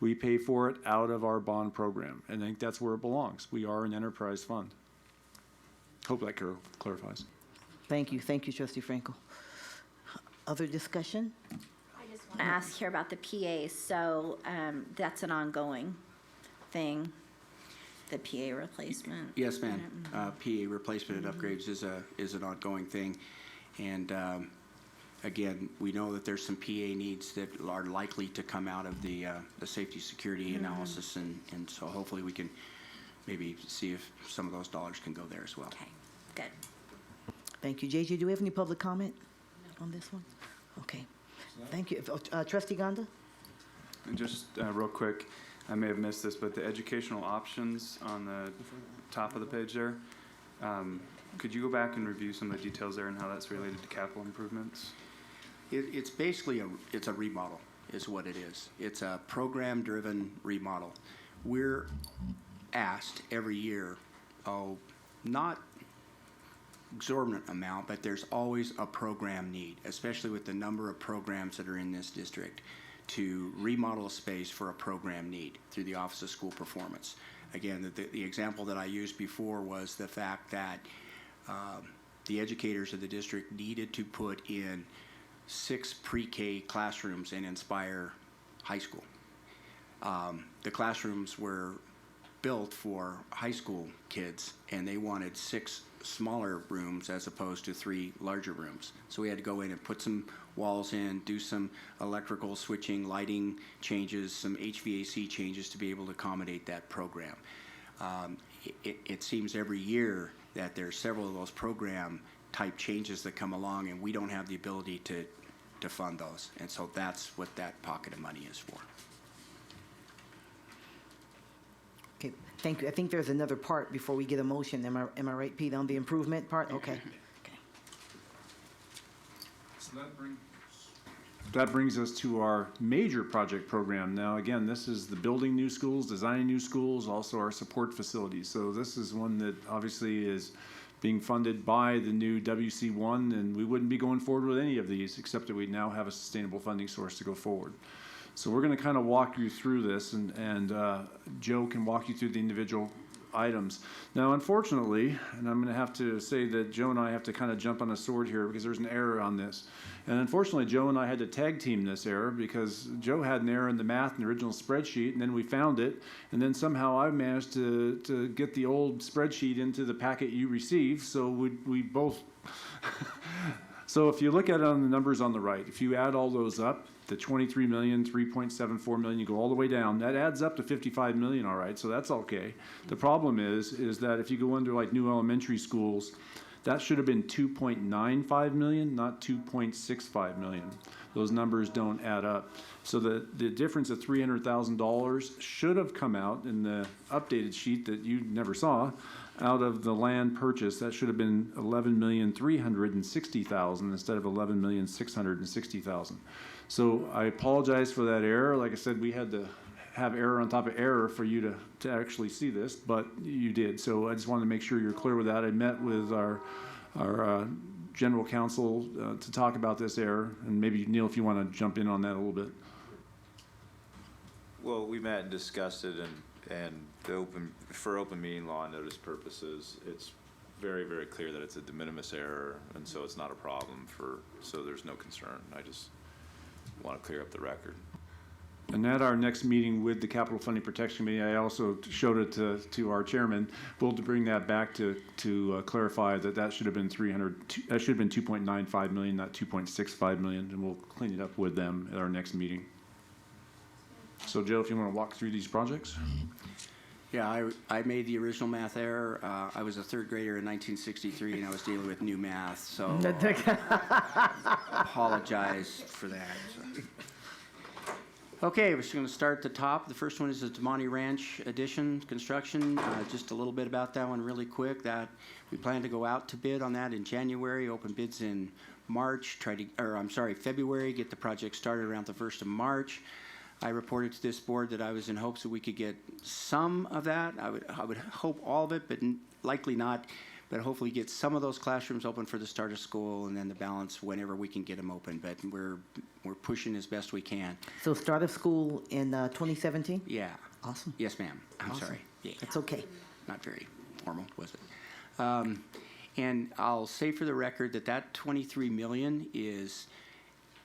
We pay for it out of our bond program, and I think that's where it belongs. We are an enterprise fund. Hope that clarifies. Thank you, Trustee Franco. Other discussion? I just want to ask here about the PA. So that's an ongoing thing, the PA replacement. Yes, ma'am. PA replacement and upgrades is an ongoing thing, and again, we know that there's some PA needs that are likely to come out of the safety security analysis, and so hopefully we can maybe see if some of those dollars can go there as well. Okay, good. Thank you. JJ, do we have any public comment on this one? Okay, thank you. Trustee Gonda? And just real quick, I may have missed this, but the educational options on the top of the page there, could you go back and review some of the details there and how that's related to capital improvements? It's basically it's a remodel is what it is. It's a program-driven remodel. We're asked every year, not exorbitant amount, but there's always a program need, especially with the number of programs that are in this district, to remodel a space for a program need through the Office of School Performance. Again, the example that I used before was the fact that the educators of the district needed to put in 6 pre-K classrooms in Inspire High School. The classrooms were built for high school kids, and they wanted 6 smaller rooms as opposed to 3 larger rooms. So we had to go in and put some walls in, do some electrical switching, lighting changes, some HVAC changes to be able to accommodate that program. It seems every year that there's several of those program type changes that come along, and we don't have the ability to fund those. And so that's what that pocket of money is for. Okay, thank you. I think there's another part before we get a motion. Am I right, Pete, on the improvement part? Okay. So that brings us to our major project program. Now, again, this is the building new schools, designing new schools, also our support facilities. So this is one that obviously is being funded by the new WC1, and we wouldn't be going forward with any of these except that we now have a sustainable funding source to go forward. So we're going to kind of walk you through this, and Joe can walk you through the individual items. Now, unfortunately, and I'm going to have to say that Joe and I have to kind of jump on a sword here because there's an error on this. And unfortunately, Joe and I had to tag team this error because Joe had an error in the math in the original spreadsheet, and then we found it, and then somehow I managed to get the old spreadsheet into the packet you received, so we both... So if you look at it on the numbers on the right, if you add all those up, the 23 million, 3.74 million, you go all the way down, that adds up to 55 million, all right, so that's okay. The problem is that if you go under like new elementary schools, that should have been 2.95 million, not 2.65 million. Those numbers don't add up. So the difference of $300,000 should have come out in the updated sheet that you never saw out of the land purchase. That should have been $11,360,000 instead of $11,660,000. So I apologize for that error. Like I said, we had to have error on top of error for you to actually see this, but you did. So I just wanted to make sure you're clear with that. I met with our general counsel to talk about this error, and maybe Neil, if you want to jump in on that a little bit. Well, we met and discussed it, and for open meeting law and notice purposes, it's very, very clear that it's a de minimis error, and so it's not a problem so there's no concern. I just want to clear up the record. And at our next meeting with the Capital Funding Protection Committee, I also showed it to our chairman. We'll bring that back to clarify that should have been 2.95 million, not 2.65 million, and we'll clean it up with them at our next meeting. So Joe, if you want to walk through these projects. Yeah, I made the original math error. I was a third grader in 1963, and I was dealing with new math, so apologize for that. So. Okay, we're just going to start at the top. The first one is the Damani Ranch addition construction. Just a little bit about that one really quick. That we plan to go out to bid on that in January, open bids in March, February, get the project started around the 1st of March. I reported to this board that I was in hopes that we could get some of that. I would hope all of it, but likely not. But hopefully get some of those classrooms open for the start of school, and then the balance whenever we can get them open. But we're pushing as best we can. So start of school in 2017? Yeah. Awesome. Yes, ma'am. I'm Awesome. sorry. Yeah. That's okay. Not very formal, was it? And I'll say for the record that 23 million is,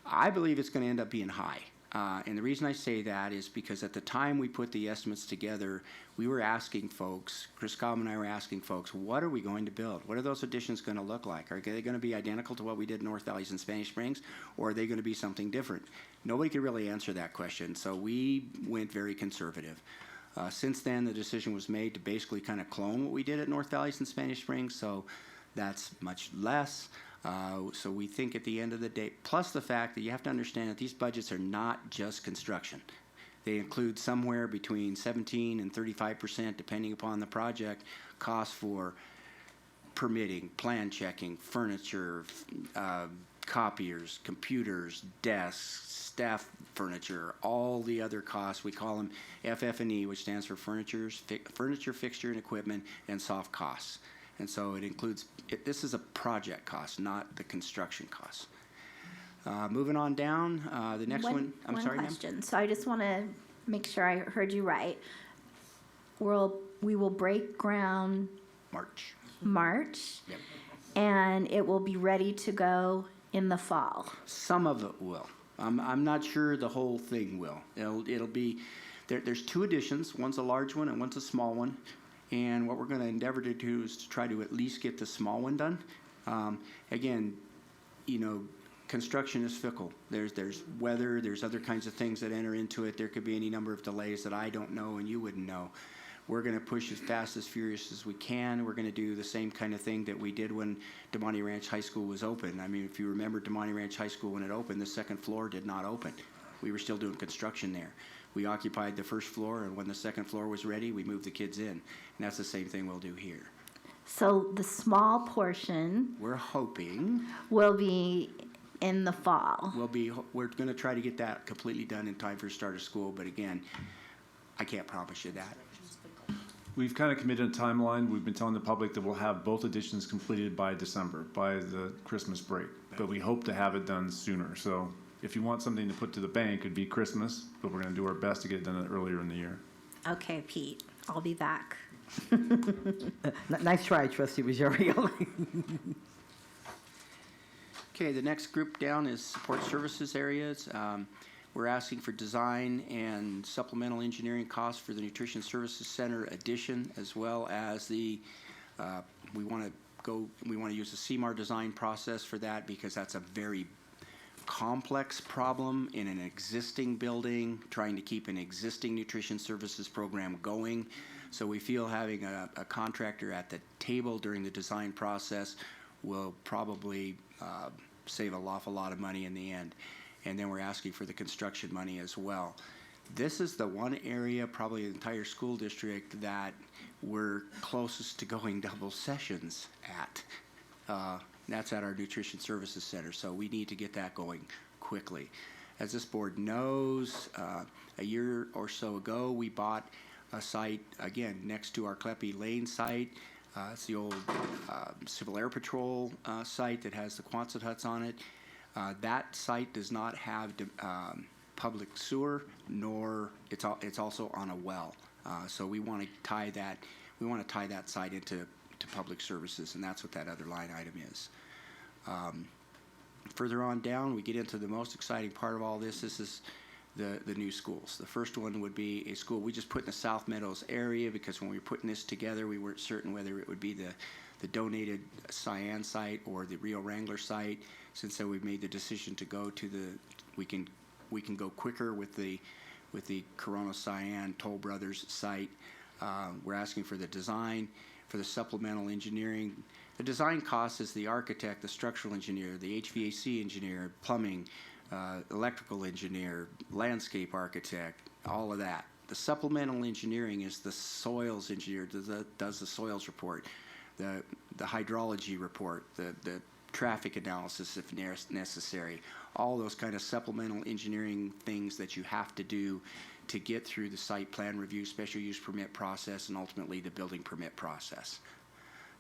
I believe it's going to end up being high. And the reason I say that is because at the time we put the estimates together, we were asking folks, Chris Cobb and I were asking folks, what are we going to build? What are those additions going to look like? Are they going to be identical to what we did in North Valleys and Spanish Springs, or are they going to be something different? Nobody could really answer that question, so we went very conservative. Since then, the decision was made to basically kind of clone what we did at North Valleys and Spanish Springs, so that's much less. So we think at the end of the day, plus the fact that you have to understand that these budgets are not just construction. They include somewhere between 17 and 35%, depending upon the project, costs for permitting, plan checking, furniture, copiers, computers, desks, staff furniture, all the other costs. We call them FF&E, which stands for furniture, fixture, and equipment, and soft costs. And so it includes, this is a project cost, not the construction cost. Moving on down, the next one. I'm sorry, ma'am? One question. So I just want to make sure I heard you right. We will break ground March. Yep. And it will be ready to go in the fall. Some of it will. I'm not sure the whole thing will. It'll be, there's two additions. One's a large one and one's a small one. And what we're going to endeavor to do is to try to at least get the small one done. Again, construction is fickle. There's weather, there's other kinds of things that enter into it. There could be any number of delays that I don't know and you wouldn't know. We're going to push as fast, as furious as we can. We're going to do the same kind of thing that we did when Damani Ranch High School was open. I mean, if you remember Damani Ranch High School when it opened, the second floor did not open. We were still doing construction there. we occupied the first floor, and when the second floor was ready, we moved the kids in. And that's the same thing we'll do here. So the small portion We're hoping will be in the fall. we're going to try to get that completely done in time for start of school, but again, I can't promise you that. We've kind of committed a timeline. We've been telling the public that we'll have both additions completed by December, by the Christmas break. But we hope to have it done sooner. So if you want something to put to the bank, it'd be Christmas, but we're going to do our best to get it done earlier in the year. Okay, Pete, I'll be back. Nice try, Trustee Rosario. Okay, the next group down is support services areas. We're asking for design and supplemental engineering costs for the Nutrition Services Center addition, as well as the, we want to use the CMAR design process for that because that's a very complex problem in an existing building, trying to keep an existing nutrition services program going. So we feel having a contractor at the table during the design process will probably save an awful lot of money in the end. And then we're asking for the construction money as well. This is the one area, probably the entire school district, that we're closest to going double sessions at. That's at our Nutrition Services Center, so we need to get that going quickly. As this board knows, a year or so ago, we bought a site, again, next to our Kleppe Lane site. It's the old Civil Air Patrol site that has the Quonset huts on it. That site does not have public sewer, nor it's also on a well. So we want to tie that. We want to tie that site into public services, and that's what that other line item is. Further on down, we get into the most exciting part of all this. This is the new schools. The first one would be a school we just put in the South Meadows area because when we were putting this together, we weren't certain whether it would be the donated Cyan site or the Rio Wrangler site. Since then, we've made the decision to go to we can go quicker with the Corona Cyan Toll Brothers site. We're asking for the design, for the supplemental engineering. The design cost is the architect, the structural engineer, the HVAC engineer, plumbing, electrical engineer, landscape architect, all of that. The supplemental engineering is the soils engineer, does the soils report, the hydrology report, the traffic analysis if necessary, all those kind of supplemental engineering things that you have to do to get through the site plan review, special use permit process, and ultimately the building permit process.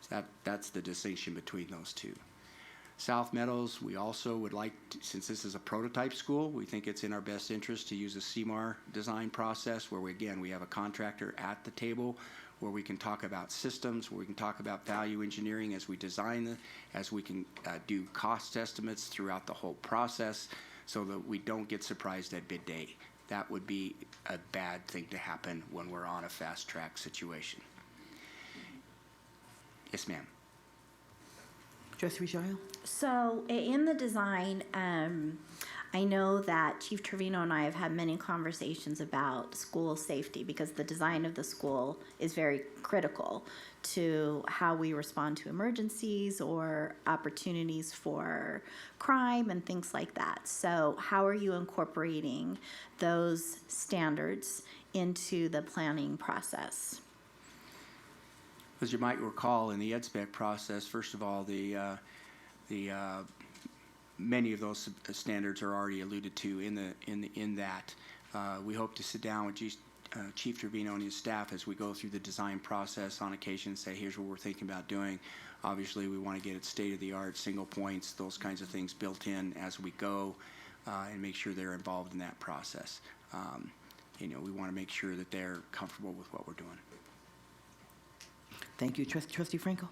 So that's the distinction between those two. South Meadows, we also would like, since this is a prototype school, we think it's in our best interest to use a CMAR design process where we have a contractor at the table where we can talk about systems, where we can talk about value engineering as we design as we can do cost estimates throughout the whole process so that we don't get surprised at bid day. That would be a bad thing to happen when we're on a fast track situation. Yes, ma'am. Trustee Rosario? So in the design, I know that Chief Trevino and I have had many conversations about school safety because the design of the school is very critical to how we respond to emergencies or opportunities for crime and things like that. So how are you incorporating those standards into the planning process? As you might recall, in the EdSpec process, first of all, many of those standards are already alluded to in that. We hope to sit down with Chief Trevino and his staff as we go through the design process on occasion and say, here's what we're thinking about doing. Obviously, we want to get it state-of-the-art, single points, those kinds of things built in as we go and make sure they're involved in that process. We want to make sure that they're comfortable with what we're doing. Thank you. Trustee Franco?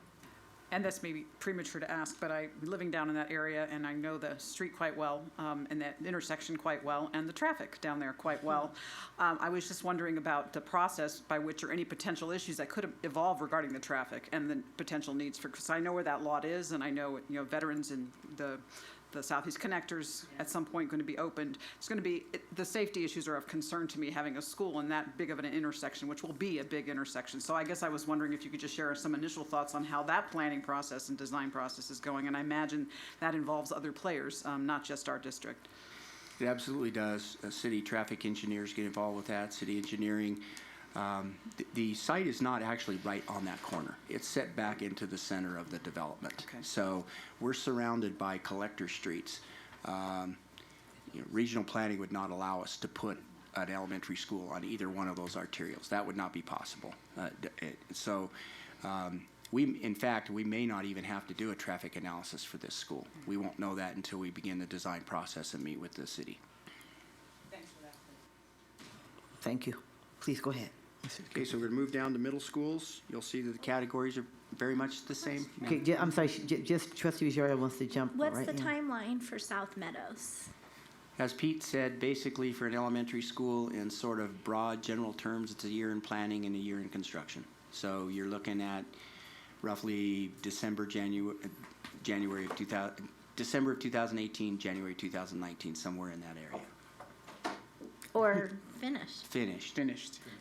And this may be premature to ask, but I'm living down in that area, and I know the street quite well, and that intersection quite well, and the traffic down there quite well. I was just wondering about the process by which, or any potential issues that could evolve regarding the traffic and the potential needs for, because I know where that lot is, and I know, veterans and the Southeast Connectors at some point going to be opened. It's going to be, the safety issues are of concern to me, having a school in that big of an intersection, which will be a big intersection. So I guess I was wondering if you could just share some initial thoughts on how that planning process and design process is going. And I imagine that involves other players, not just our district. It absolutely does. City traffic engineers get involved with that, city engineering. The site is not actually right on that corner. It's set back into the center of the development. Okay. So we're surrounded by collector streets. Regional planning would not allow us to put an elementary school on either one of those arterials. That would not be possible. In fact, we may not even have to do a traffic analysis for this school. We won't know that until we begin the design process and meet with the city. Thank you. Please go ahead. Okay, so we're going to move down to middle schools. You'll see that the categories are very much the same. Okay, I'm sorry, just Trustee Ruggiero wants to jump What's right the in. timeline for South Meadows? As Pete said, basically for an elementary school in sort of broad general terms, it's a year in planning and a year in construction. So you're looking at roughly December of 2018, January 2019, somewhere in that area. Or finished? Finished.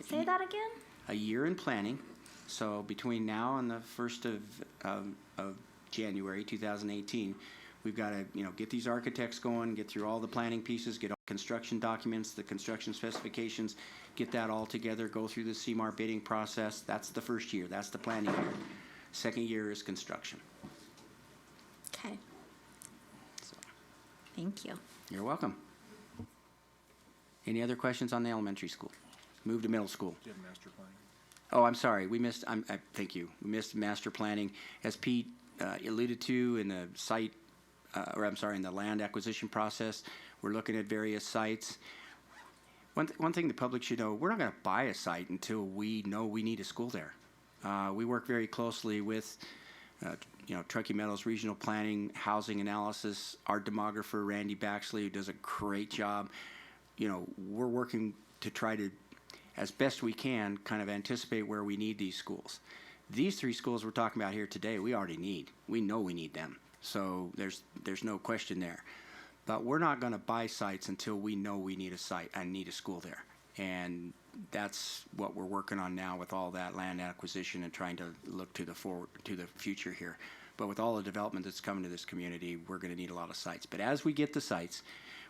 Say that again? A year in planning. So between now and the 1st of January 2018, we've got to, get these architects going, get through all the planning pieces, get all construction documents, the construction specifications, get that all together, go through the CMAR bidding process. That's the first year. That's the planning year. Second year is construction. Okay. Thank you. You're welcome. Any other questions on the elementary school? Move to middle school. Do you have master planning? Oh, I'm sorry. We missed. Thank you. We missed master planning, as Pete alluded to in the site, in the land acquisition process. We're looking at various sites. One thing the public should know: we're not going to buy a site until we know we need a school there. We work very closely with, Truckee Meadows Regional Planning, Housing Analysis, our demographer Randy Baxley, who does a great job. We're working to try to, as best we can, kind of anticipate where we need these schools. These 3 schools we're talking about here today, we already need. We know we need them. So there's no question there. But we're not going to buy sites until we know we need a site and need a school there. And that's what we're working on now with all that land acquisition and trying to look to the future here. But with all the development that's coming to this community, we're going to need a lot of sites. But as we get the sites,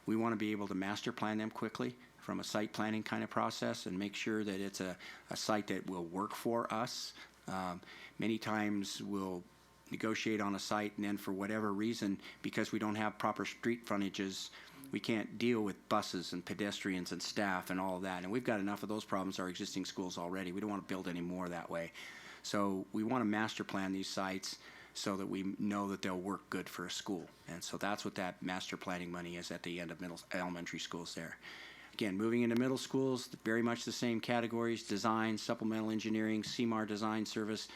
we want to be able to master plan them quickly from a site planning kind of process and make sure that it's a site that will work for us. Many times we'll negotiate on a site and then for whatever reason, because we don't have proper street frontages, we can't deal with buses and pedestrians and staff and all of that. And we've got enough of those problems in our existing schools already. We don't want to build any more that way. So we want to master plan these sites so that we know that they'll work good for a school. And so that's what that master planning money is at the end of elementary schools there. Again, moving into middle schools, very much the same categories: design, supplemental engineering, CMAR design service,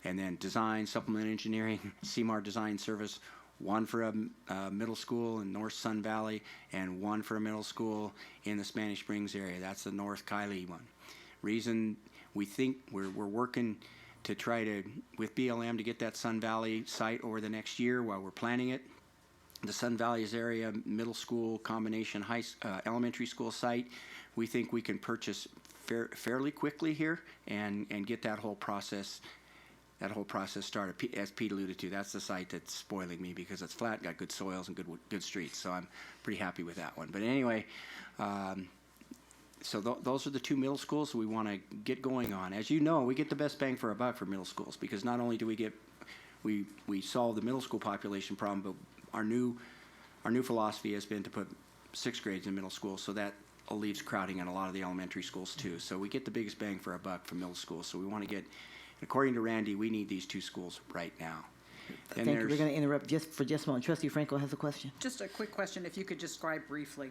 and then design, supplemental engineering, CMAR design service, one for a middle school in North Sun Valley and one for a middle school in the Spanish Springs area. That's the North Kylie one. Reason we think we're working to try to, with BLM, to get that Sun Valley site over the next year while we're planning it. The Sun Valley's area middle school combination elementary school site, we think we can purchase fairly quickly here and get that whole process started. As Pete alluded to, that's the site that's spoiling me because it's flat, got good soils and good streets. So I'm pretty happy with that one. But anyway, so those are the 2 middle schools we want to get going on. As you know, we get the best bang for our buck for middle schools because not only do we solve the middle school population problem, but our new philosophy has been to put 6th grades in middle school, so that leaves crowding in a lot of the elementary schools too. So we get the biggest bang for our buck from middle schools. So we want to get, according to Randy, we need these 2 schools right now. Thank you. We're going to interrupt just a moment. Trustee Franco has a question. Just a quick question, if you could describe briefly,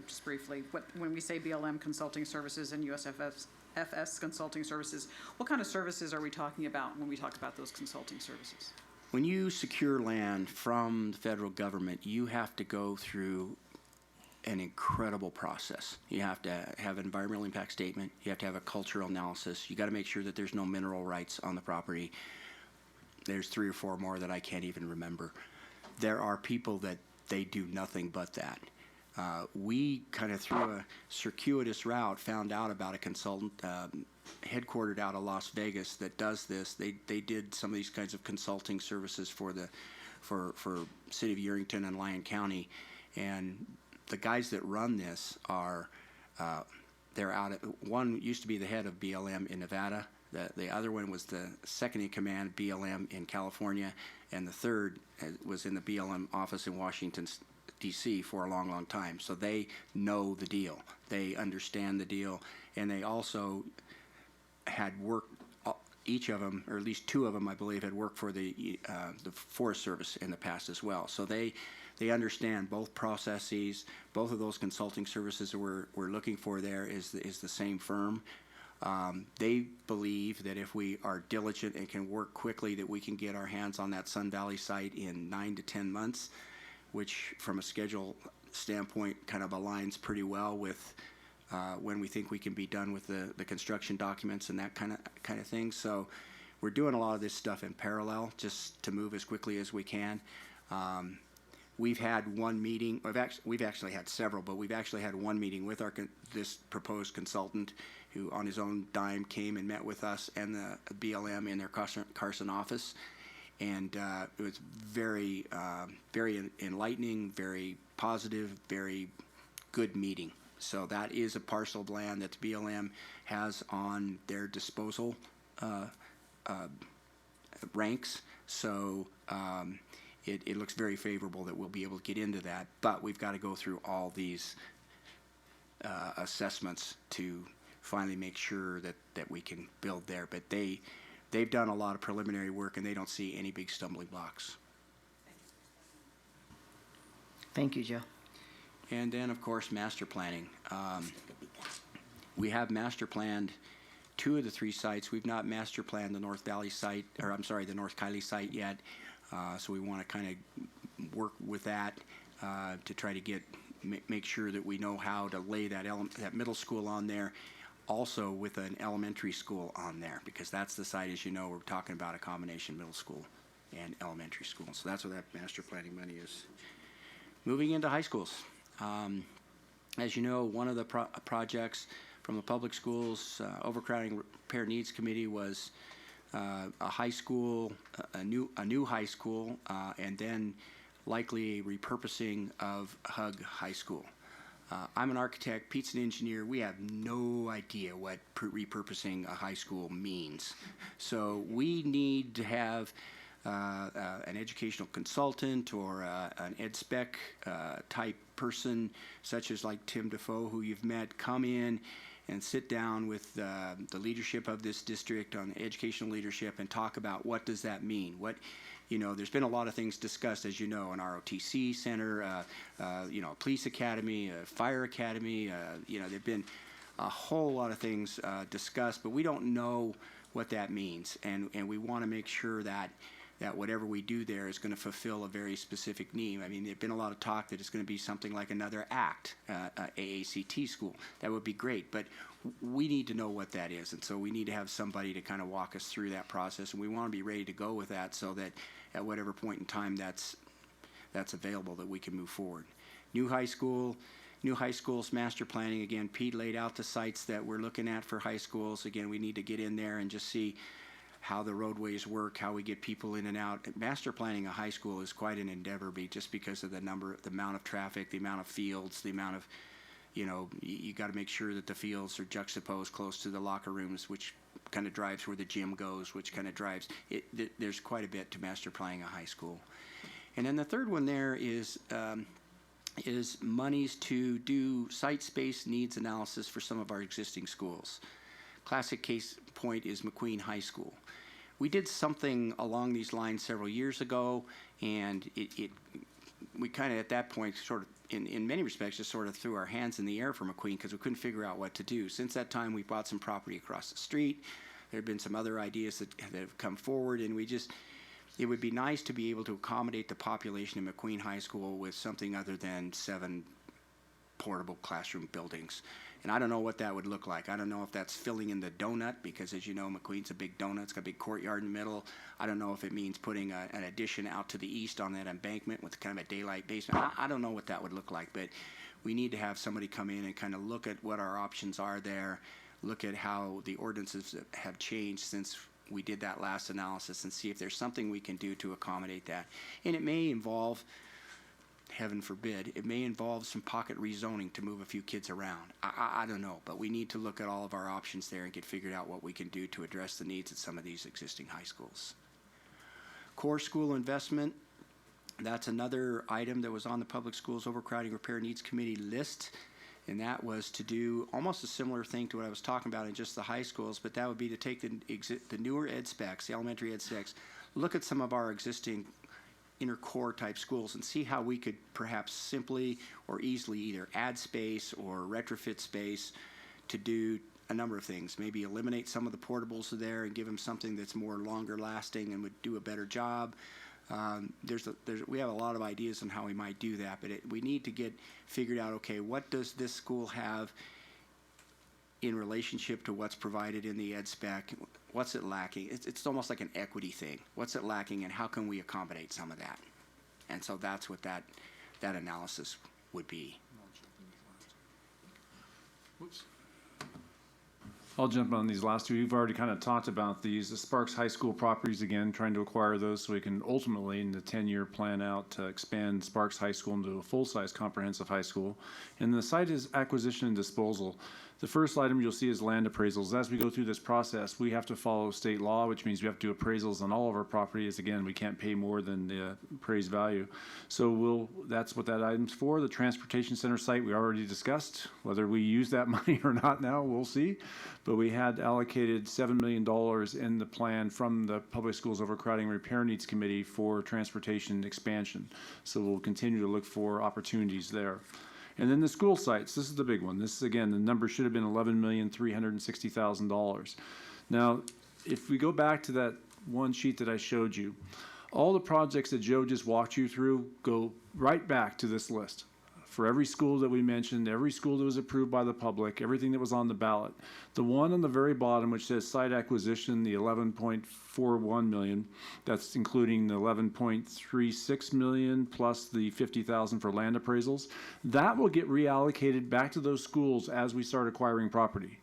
when we say BLM Consulting Services and USFS Consulting Services, what kind of services are we talking about when we talk about those consulting services? When you secure land from the federal government, you have to go through an incredible process. You have to have an environmental impact statement. You have to have a cultural analysis. You got to make sure that there's no mineral rights on the property. There's 3 or 4 more that I can't even remember. There are people that they do nothing but that. We kind of through a circuitous route found out about a consultant headquartered out of Las Vegas that does this. They did some of these kinds of consulting services for City of Yerington and Lyon County, and the guys that run this are, they're out at, one used to be the head of BLM in Nevada. The other one was the second in command BLM in California, and the third was in the BLM office in Washington, D.C. for a long, long time. So they know the deal. They understand the deal, and they also had worked, each of them, or at least two of them, I believe, had worked for the Forest Service in the past as well. So they understand both processes. Both of those consulting services that we're looking for there is the same firm. They believe that if we are diligent and can work quickly, that we can get our hands on that Sun Valley site in 9 to 10 months, which from a schedule standpoint kind of aligns pretty well with when we think we can be done with the construction documents and that kind of thing. So we're doing a lot of this stuff in parallel just to move as quickly as we can. We've had one meeting. We've actually had several, but we've actually had one meeting with this proposed consultant, who on his own dime came and met with us and the BLM in their Carson office, and it was very, very enlightening, very positive, very good meeting. So that is a parcel of land that the BLM has on their disposal ranks. So it looks very favorable that we'll be able to get into that, but we've got to go through all these assessments to finally make sure that we can build there. But they've done a lot of preliminary work, and they don't see any big stumbling blocks. Thank you, Joe. And then, of course, master planning. We have master planned 2 of the 3 sites. We've not master planned the North Valley site, or I'm sorry, the North Kiley site yet. So we want to kind of work with that to try to make sure that we know how to lay that middle school on there, also with an elementary school on there, because that's the site, as you know, we're talking about a combination middle school and elementary school. So that's where that master planning money is. Moving into high schools. As you know, one of the projects from the public schools overcrowding repair needs committee was a high school, a new high school, and then likely a repurposing of Hug High School. I'm an architect, Pete's an engineer. We have no idea what repurposing a high school means. So we need to have an educational consultant or an ed spec type person, such as like Tim Defoe, who you've met, come in and sit down with the leadership of this district on educational leadership and talk about what does that mean. There's been a lot of things discussed, as you know, an ROTC center, a police academy, a fire academy. There've been a whole lot of things discussed, but we don't know what that means, and we want to make sure that whatever we do there is going to fulfill a very specific need. I mean, there's been a lot of talk that it's going to be something like another ACT, AACT school. That would be great, but we need to know what that is, and so we need to have somebody to kind of walk us through that process, and we want to be ready to go with that so that at whatever point in time that's available, that we can move forward. New high schools master planning. Again, Pete laid out the sites that we're looking at for high schools. Again, we need to get in there and just see how the roadways work, how we get people in and out. Master planning a high school is quite an endeavor, just because of the amount of traffic, the amount of fields, the amount of, you got to make sure that the fields are juxtaposed close to the locker rooms, which kind of drives where the gym goes, which kind of drives it. There's quite a bit to master planning a high school. And then the third one there is monies to do site space needs analysis for some of our existing schools. Classic case point is McQueen High School. We did something along these lines several years ago, and we kind of at that point sort of, in many respects, just sort of threw our hands in the air for McQueen because we couldn't figure out what to do. Since that time, we bought some property across the street. There have been some other ideas that have come forward, and it would be nice to be able to accommodate the population in McQueen High School with something other than 7 portable classroom buildings. And I don't know what that would look like. I don't know if that's filling in the donut, because as you know, McQueen's a big donut. It's got a big courtyard in the middle. I don't know if it means putting an addition out to the east on that embankment with kind of a daylight basement. I don't know what that would look like, but we need to have somebody come in and kind of look at what our options are there, look at how the ordinances have changed since we did that last analysis, and see if there's something we can do to accommodate that. And it may involve heaven forbid, it may involve some pocket rezoning to move a few kids around. I don't know, but we need to look at all of our options there and get figured out what we can do to address the needs at some of these existing high schools. Core school investment, that's another item that was on the Public Schools Overcrowding Repair Needs Committee list, and that was to do almost a similar thing to what I was talking about in just the high schools, but that would be to take the newer ed specs, the elementary ed specs, look at some of our existing inner core type schools and see how we could perhaps simply or easily either add space or retrofit space to do a number of things. Maybe eliminate some of the portables there and give them something that's more longer lasting and would do a better job. We have a lot of ideas on how we might do that, but we need to get figured out, okay, what does this school have in relationship to what's provided in the ed spec? What's it lacking? It's almost like an equity thing. What's it lacking, and how can we accommodate some of that? And so that's what that analysis would be. Whoops. I'll jump on these last two. We've already kind of talked about these. The Sparks High School properties, again, trying to acquire those so we can ultimately, in the 10-year plan out, to expand Sparks High School into a full-size comprehensive high school. And the site is acquisition and disposal. The first item you'll see is land appraisals. As we go through this process, we have to follow state law, which means we have to do appraisals on all of our properties. Again, we can't pay more than the appraised value. So that's what that item's for. The transportation center site we already discussed. Whether we use that money or not now, we'll see. But we had allocated $7 million in the plan from the Public Schools Overcrowding Repair Needs Committee for transportation expansion. So we'll continue to look for opportunities there. And then the school sites, this is the big one. This is, again, the number should have been $11,360,000. Now, if we go back to that one sheet that I showed you, all the projects that Joe just walked you through go right back to this list. For every school that we mentioned, every school that was approved by the public, everything that was on the ballot. The one on the very bottom, which says site acquisition, the $11.41 million, that's including the $11.36 million plus the $50,000 for land appraisals. That will get reallocated back to those schools as we start acquiring property.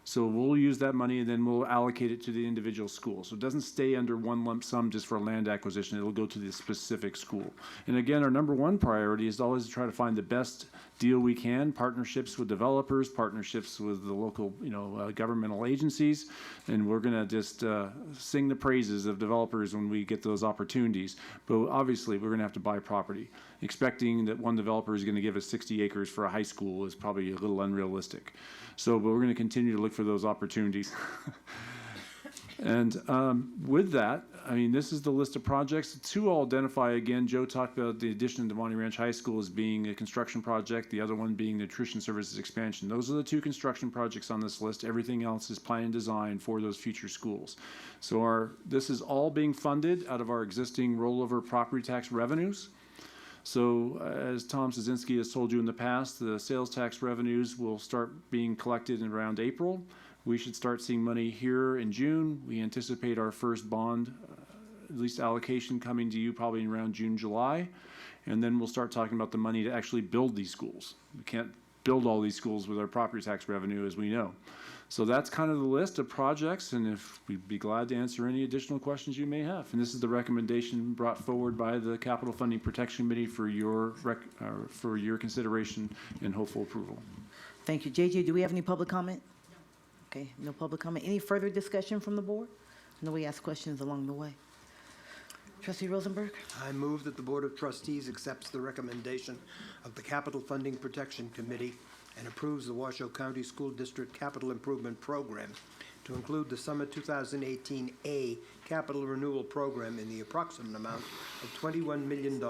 So we'll use that money and then we'll allocate it to the individual school. So it doesn't stay under one lump sum just for land acquisition. It'll go to the specific school. And again, our number one priority is always to try to find the best deal we can, partnerships with developers, partnerships with the local, governmental agencies. And we're going to just sing the praises of developers when we get those opportunities. But obviously, we're going to have to buy property. Expecting that one developer is going to give us 60 acres for a high school is probably a little unrealistic. So, but we're going to continue to look for those opportunities. And with that, I mean, this is the list of projects. Two I'll identify again. Joe talked about the addition to Monty Ranch High School as being a construction project, the other one being nutrition services expansion. Those are the two construction projects on this list. Everything else is plan and design for those future schools. So this is all being funded out of our existing rollover property tax revenues. So as Tom Szynski has told you in the past, the sales tax revenues will start being collected in around April. We should start seeing money here in June. We anticipate our first bond, at least allocation, coming to you probably in around June, July. And then we'll start talking about the money to actually build these schools. We can't build all these schools with our property tax revenue, as we know. So that's kind of the list of projects, and if we'd be glad to answer any additional questions you may have. And this is the recommendation brought forward by the Capital Funding Protection Committee for your consideration and hopeful approval. Thank you. JJ, do we have any public comment? Okay, no public comment. Any further discussion from the board? I know we asked questions along the way. Trustee Rosenberg? I move that the Board of Trustees accepts the recommendation of the Capital Funding Protection Committee and approves the Washoe County School District Capital Improvement Program to include the Summer 2018A Capital Renewal Program in the approximate amount of $21 million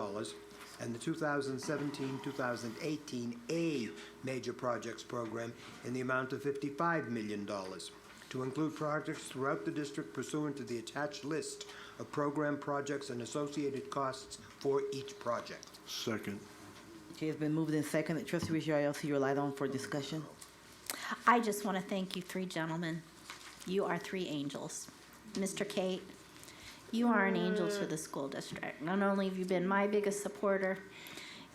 and the 2017-2018A Major Projects Program in the amount of $55 million to include projects throughout the district pursuant to the attached list of program projects and associated costs for each project. Second. Okay, it's been moved and seconded. Trustee Richard, I see your light on for discussion. I just want to thank you three gentlemen. You are three angels. Mr. Kate, you are an angel to the school district. Not only have you been my biggest supporter,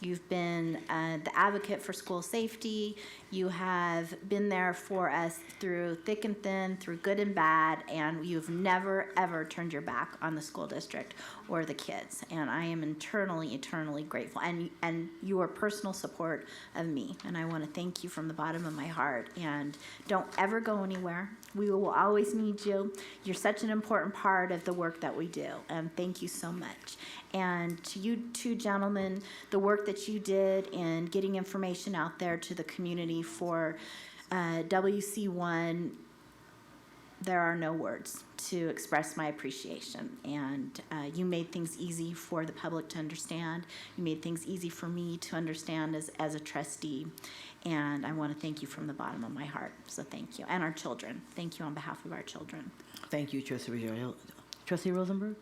You've been the advocate for school safety. You have been there for us through thick and thin, through good and bad, and you've never, ever turned your back on the school district or the kids. And I am eternally grateful. And your personal support of me. And I want to thank you from the bottom of my heart. And don't ever go anywhere. We will always need you. You're such an important part of the work that we do. And thank you so much. And to you two gentlemen, the work that you did in getting information out there to the community for WC1, there are no words to express my appreciation. And you made things easy for the public to understand. You made things easy for me to understand as a trustee. And I want to thank you from the bottom of my heart. So thank you. And our children. Thank you on behalf of our children. Thank you, Trustee Ruggiero. Trustee Rosenberg?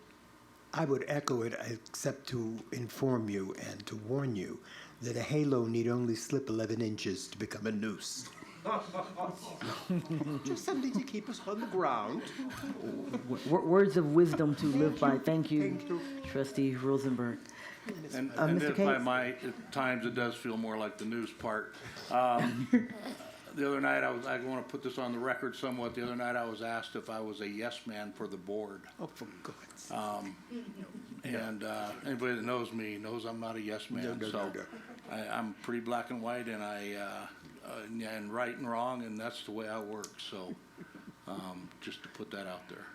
I would echo it, except to inform you and to warn you that a halo need only slip 11 inches to become a noose. Just something to keep us on the ground. Words of wisdom to live by. Thank you, Trustee Rosenberg. And Mr. if I Cates? might, at times it does feel more like the news part. The other night, I want to put this on the record somewhat. The other night, I was asked if I was a yes man for the board. Oh, for goodness. And anybody that knows me knows I'm not a yes man. So I'm pretty black and white, and and right and wrong, and that's the way I work. So just to put that out there.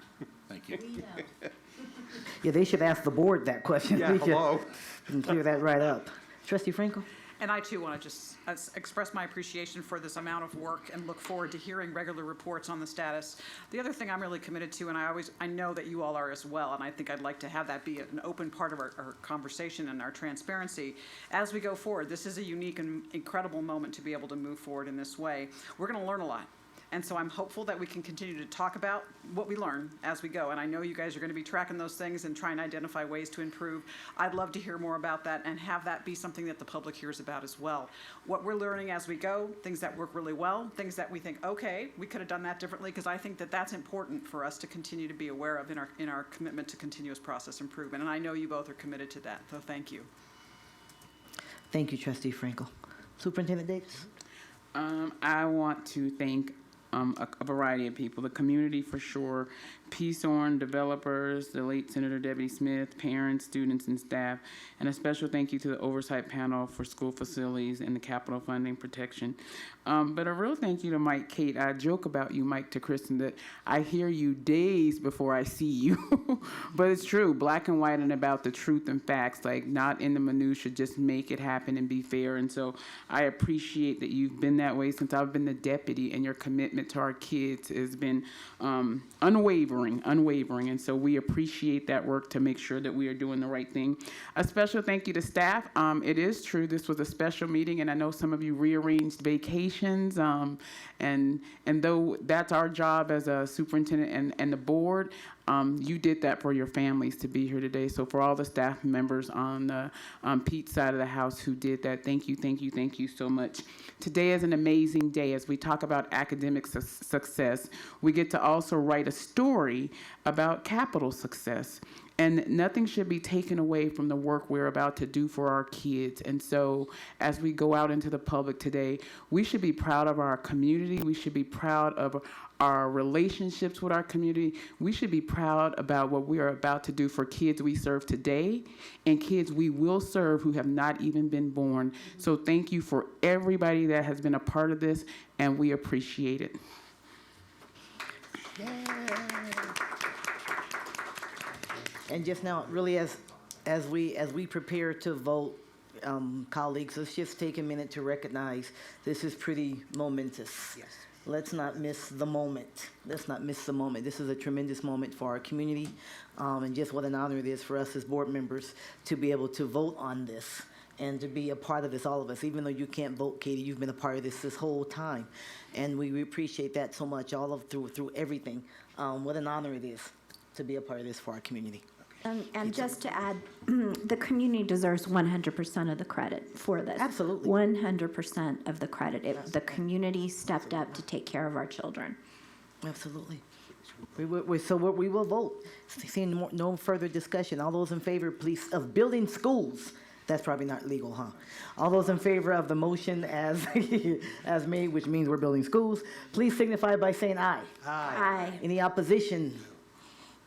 Thank you. Yeah, they should ask the board that question. Yeah, hello. And clear that right up. Trustee Frankel? And I too want to just express my appreciation for this amount of work and look forward to hearing regular reports on the status. The other thing I'm really committed to, and I know that you all are as well, and I think I'd like to have that be an open part of our conversation and our transparency as we go forward. This is a unique and incredible moment to be able to move forward in this way. We're going to learn a lot. And so I'm hopeful that we can continue to talk about what we learn as we go. And I know you guys are going to be tracking those things and trying to identify ways to improve. I'd love to hear more about that and have that be something that the public hears about as well. What we're learning as we go, things that work really well, things that we think, okay, we could have done that differently, because I think that that's important for us to continue to be aware of in our commitment to continuous process improvement. And I know you both are committed to that, so thank you. Thank you, Trustee Frankel. Superintendent Davis? I want to thank a variety of people, the community for sure, Peace Orn, developers, the late Senator Debbie Smith, parents, students, and staff, and a special thank you to the Oversight Panel for School Facilities and the Capital Funding Protection. But a real thank you to Mike Kate. I joke about you, Mike, to Kristen, that I hear you days before I see you. But it's true, black and white, and about the truth and facts, like not in the minutia, just make it happen and be fair. And so I appreciate that you've been that way since I've been the deputy, and your commitment to our kids has been unwavering. And so we appreciate that work to make sure that we are doing the right thing. A special thank you to staff. It is true, this was a special meeting, and I know some of you rearranged vacations, and though that's our job as a superintendent and the board, you did that for your families to be here today. So for all the staff members on the Pete's side of the house who did that, thank you so much. Today is an amazing day. As we talk about academic success, we get to also write a story about capital success. And nothing should be taken away from the work we're about to do for our kids. And so as we go out into the public today, we should be proud of our community. We should be proud of our relationships with our community. We should be proud about what we are about to do for kids we serve today and kids we will serve who have not even been born. So thank you for everybody that has been a part of this, and we appreciate it. And just now, really, as we prepare to vote, colleagues, let's just take a minute to recognize this is pretty momentous. Yes. Let's not miss the moment. Let's not miss the moment. This is a tremendous moment for our community, and just what an honor it is for us as board members to be able to vote on this and to be a part of this, all of us. Even though you can't vote, Katie, you've been a part of this whole time, and we appreciate that so much, all of through everything. What an honor it is to be a part of this for our community. And just to add, the community deserves 100% of the credit for this. Absolutely. 100% of the credit. The community stepped up to take care of our children. Absolutely. We will vote. Seeing no further discussion. All those in favor, please, of building schools That's probably not legal, huh? All those in favor of the motion as, as made, which means we're building schools, please signify by saying aye. Aye. Any opposition?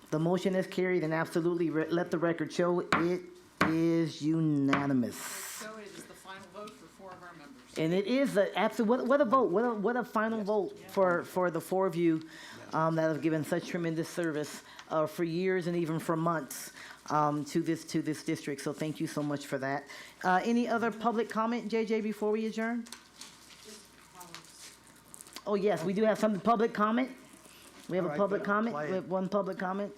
The motion is carried, and absolutely let the record show it is unanimous. So it is the final vote for 4 of our members. And it is a absolute, what a vote, what a final vote for the 4 of you that have given such tremendous service for years and even for months to this district. So thank you so much for that. Any other public comment, JJ, before we adjourn? Oh, yes, we do have some public comment. We have a public comment. We have one public comment.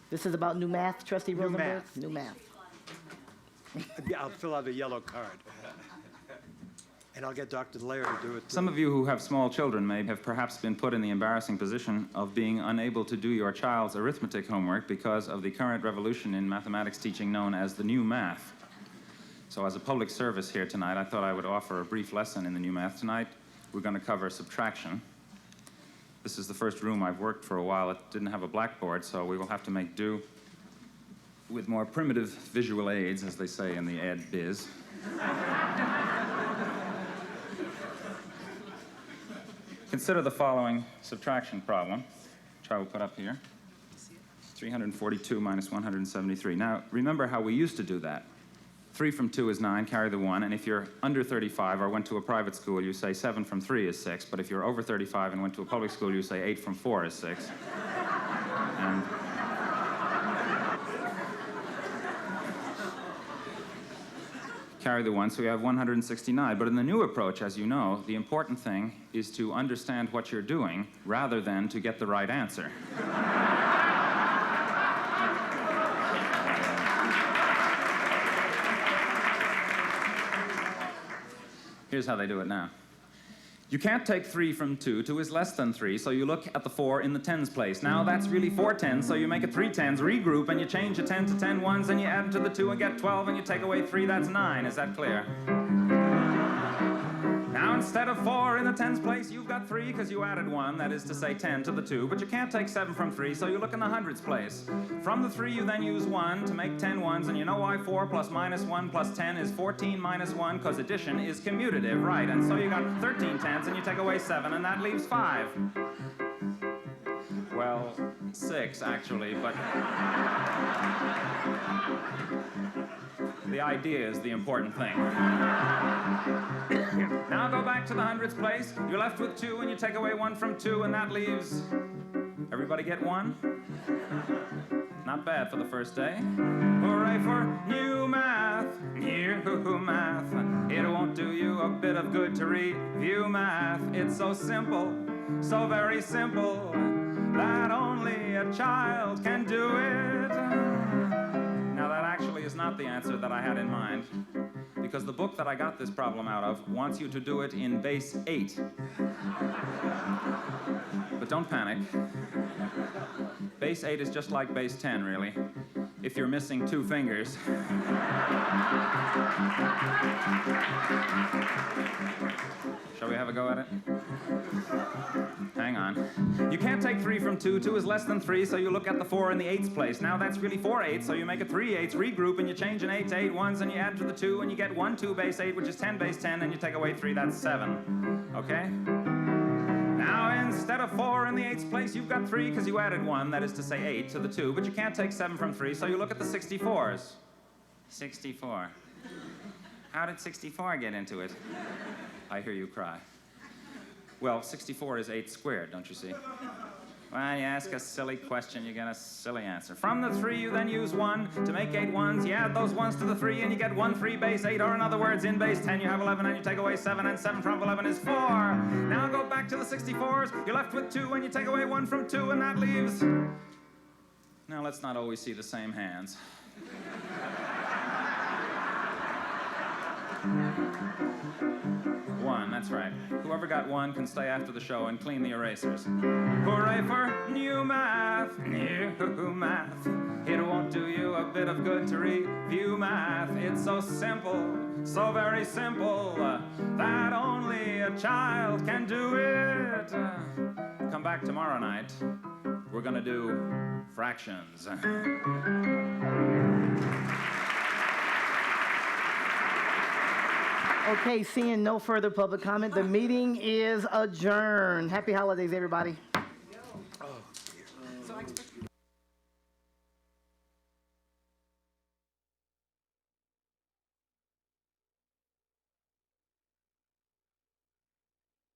This is about new math, Trustee Rosenberg? New math. Yeah, I'll fill out a yellow card. And I'll get Dr. Lair to do it. Some of you who have small children may have perhaps been put in the embarrassing position of being unable to do your child's arithmetic homework because of the current revolution in mathematics teaching known as the new math. So as a public service here tonight, I thought I would offer a brief lesson in the new math tonight. We're going to cover subtraction. This is the first room I've worked for a while. It didn't have a blackboard, so we will have to make do with more primitive visual aids, as they say in the ed biz. Consider the following subtraction problem, which I will put up here. 342 minus 173. Now, remember how we used to do that. 3 from 2 is 9, carry the 1, and if you're under 35 or went to a private school, you say 7 from 3 is 6, but if you're over 35 and went to a public school, you say 8 from 4 is 6. And carry the 1, so we have 169. But in the new approach, as you know, the important thing is to understand what you're doing rather than to get the right answer. Here's how they do it now. You can't take 3 from 2. 2 is less than 3, so you look at the 4 in the tens place. Now that's really 4 tens, so you make it 3 tens, regroup, and you change a 10 to 10 ones, and you add them to the 2 and get 12, and you take away 3, that's 9. Is that clear? Now instead of 4 in the tens place, you've got 3 because you added 1, that is to say 10 to the 2, but you can't take 7 from 3, so you look in the hundreds place. From the 3, you then use 1 to make 10 ones, and you know why 4 plus minus 1 plus 10 is 14 minus 1, because addition is commutative, right? And so you got 13 tens, and you take away 7, and that leaves 5. Well, 6, actually, but the idea is the important thing. Now go back to the hundreds place. You're left with 2, and you take away 1 from 2, and that leaves... Everybody get 1? Not bad for the first day. Hooray for new math, new math. It won't do you a bit of good to review math. It's so simple, so very simple, that only a child can do it. Now that actually is not the answer that I had in mind, because the book that I got this problem out of wants you to do it in base 8. But don't panic. Base 8 is just like base 10, really, if you're missing 2 fingers. Shall we have a go at it? Hang on. You can't take 3 from 2. 2 is less than 3, so you look at the 4 in the 8s place. Now that's really 4 8s, so you make it 3 8s, regroup, and you change an 8 to 8 ones, and you add to the 2, and you get 1 2 base 8, which is 10 base 10, and you take away 3, that's 7. Okay? Now instead of 4 in the 8s place, you've got 3 because you added 1, that is to say 8, to the 2, but you can't take 7 from 3, so you look at the 64s. 64. How did 64 get into it? I hear you cry. Well, 64 is 8 squared, don't you see? Well, you ask a silly question, you get a silly answer. From the 3, you then use 1 to make 8 ones. You add those ones to the 3, and you get 1 3 base 8, or in other words, in base 10, you have 11, and you take away 7, and 7 from 11 is 4. Now go back to the 64s. You're left with 2, and you take away 1 from 2, and that leaves... Now, let's not always see the same hands. 1, that's right. Whoever got 1 can stay after the show and clean the erasers. Hooray for new math, new math. It won't do you a bit of good to review math. It's so simple, so very simple, that only a child can do it. Come back tomorrow night. We're gonna do fractions. Okay, seeing no further public comment, the meeting is adjourned. Happy holidays, everybody.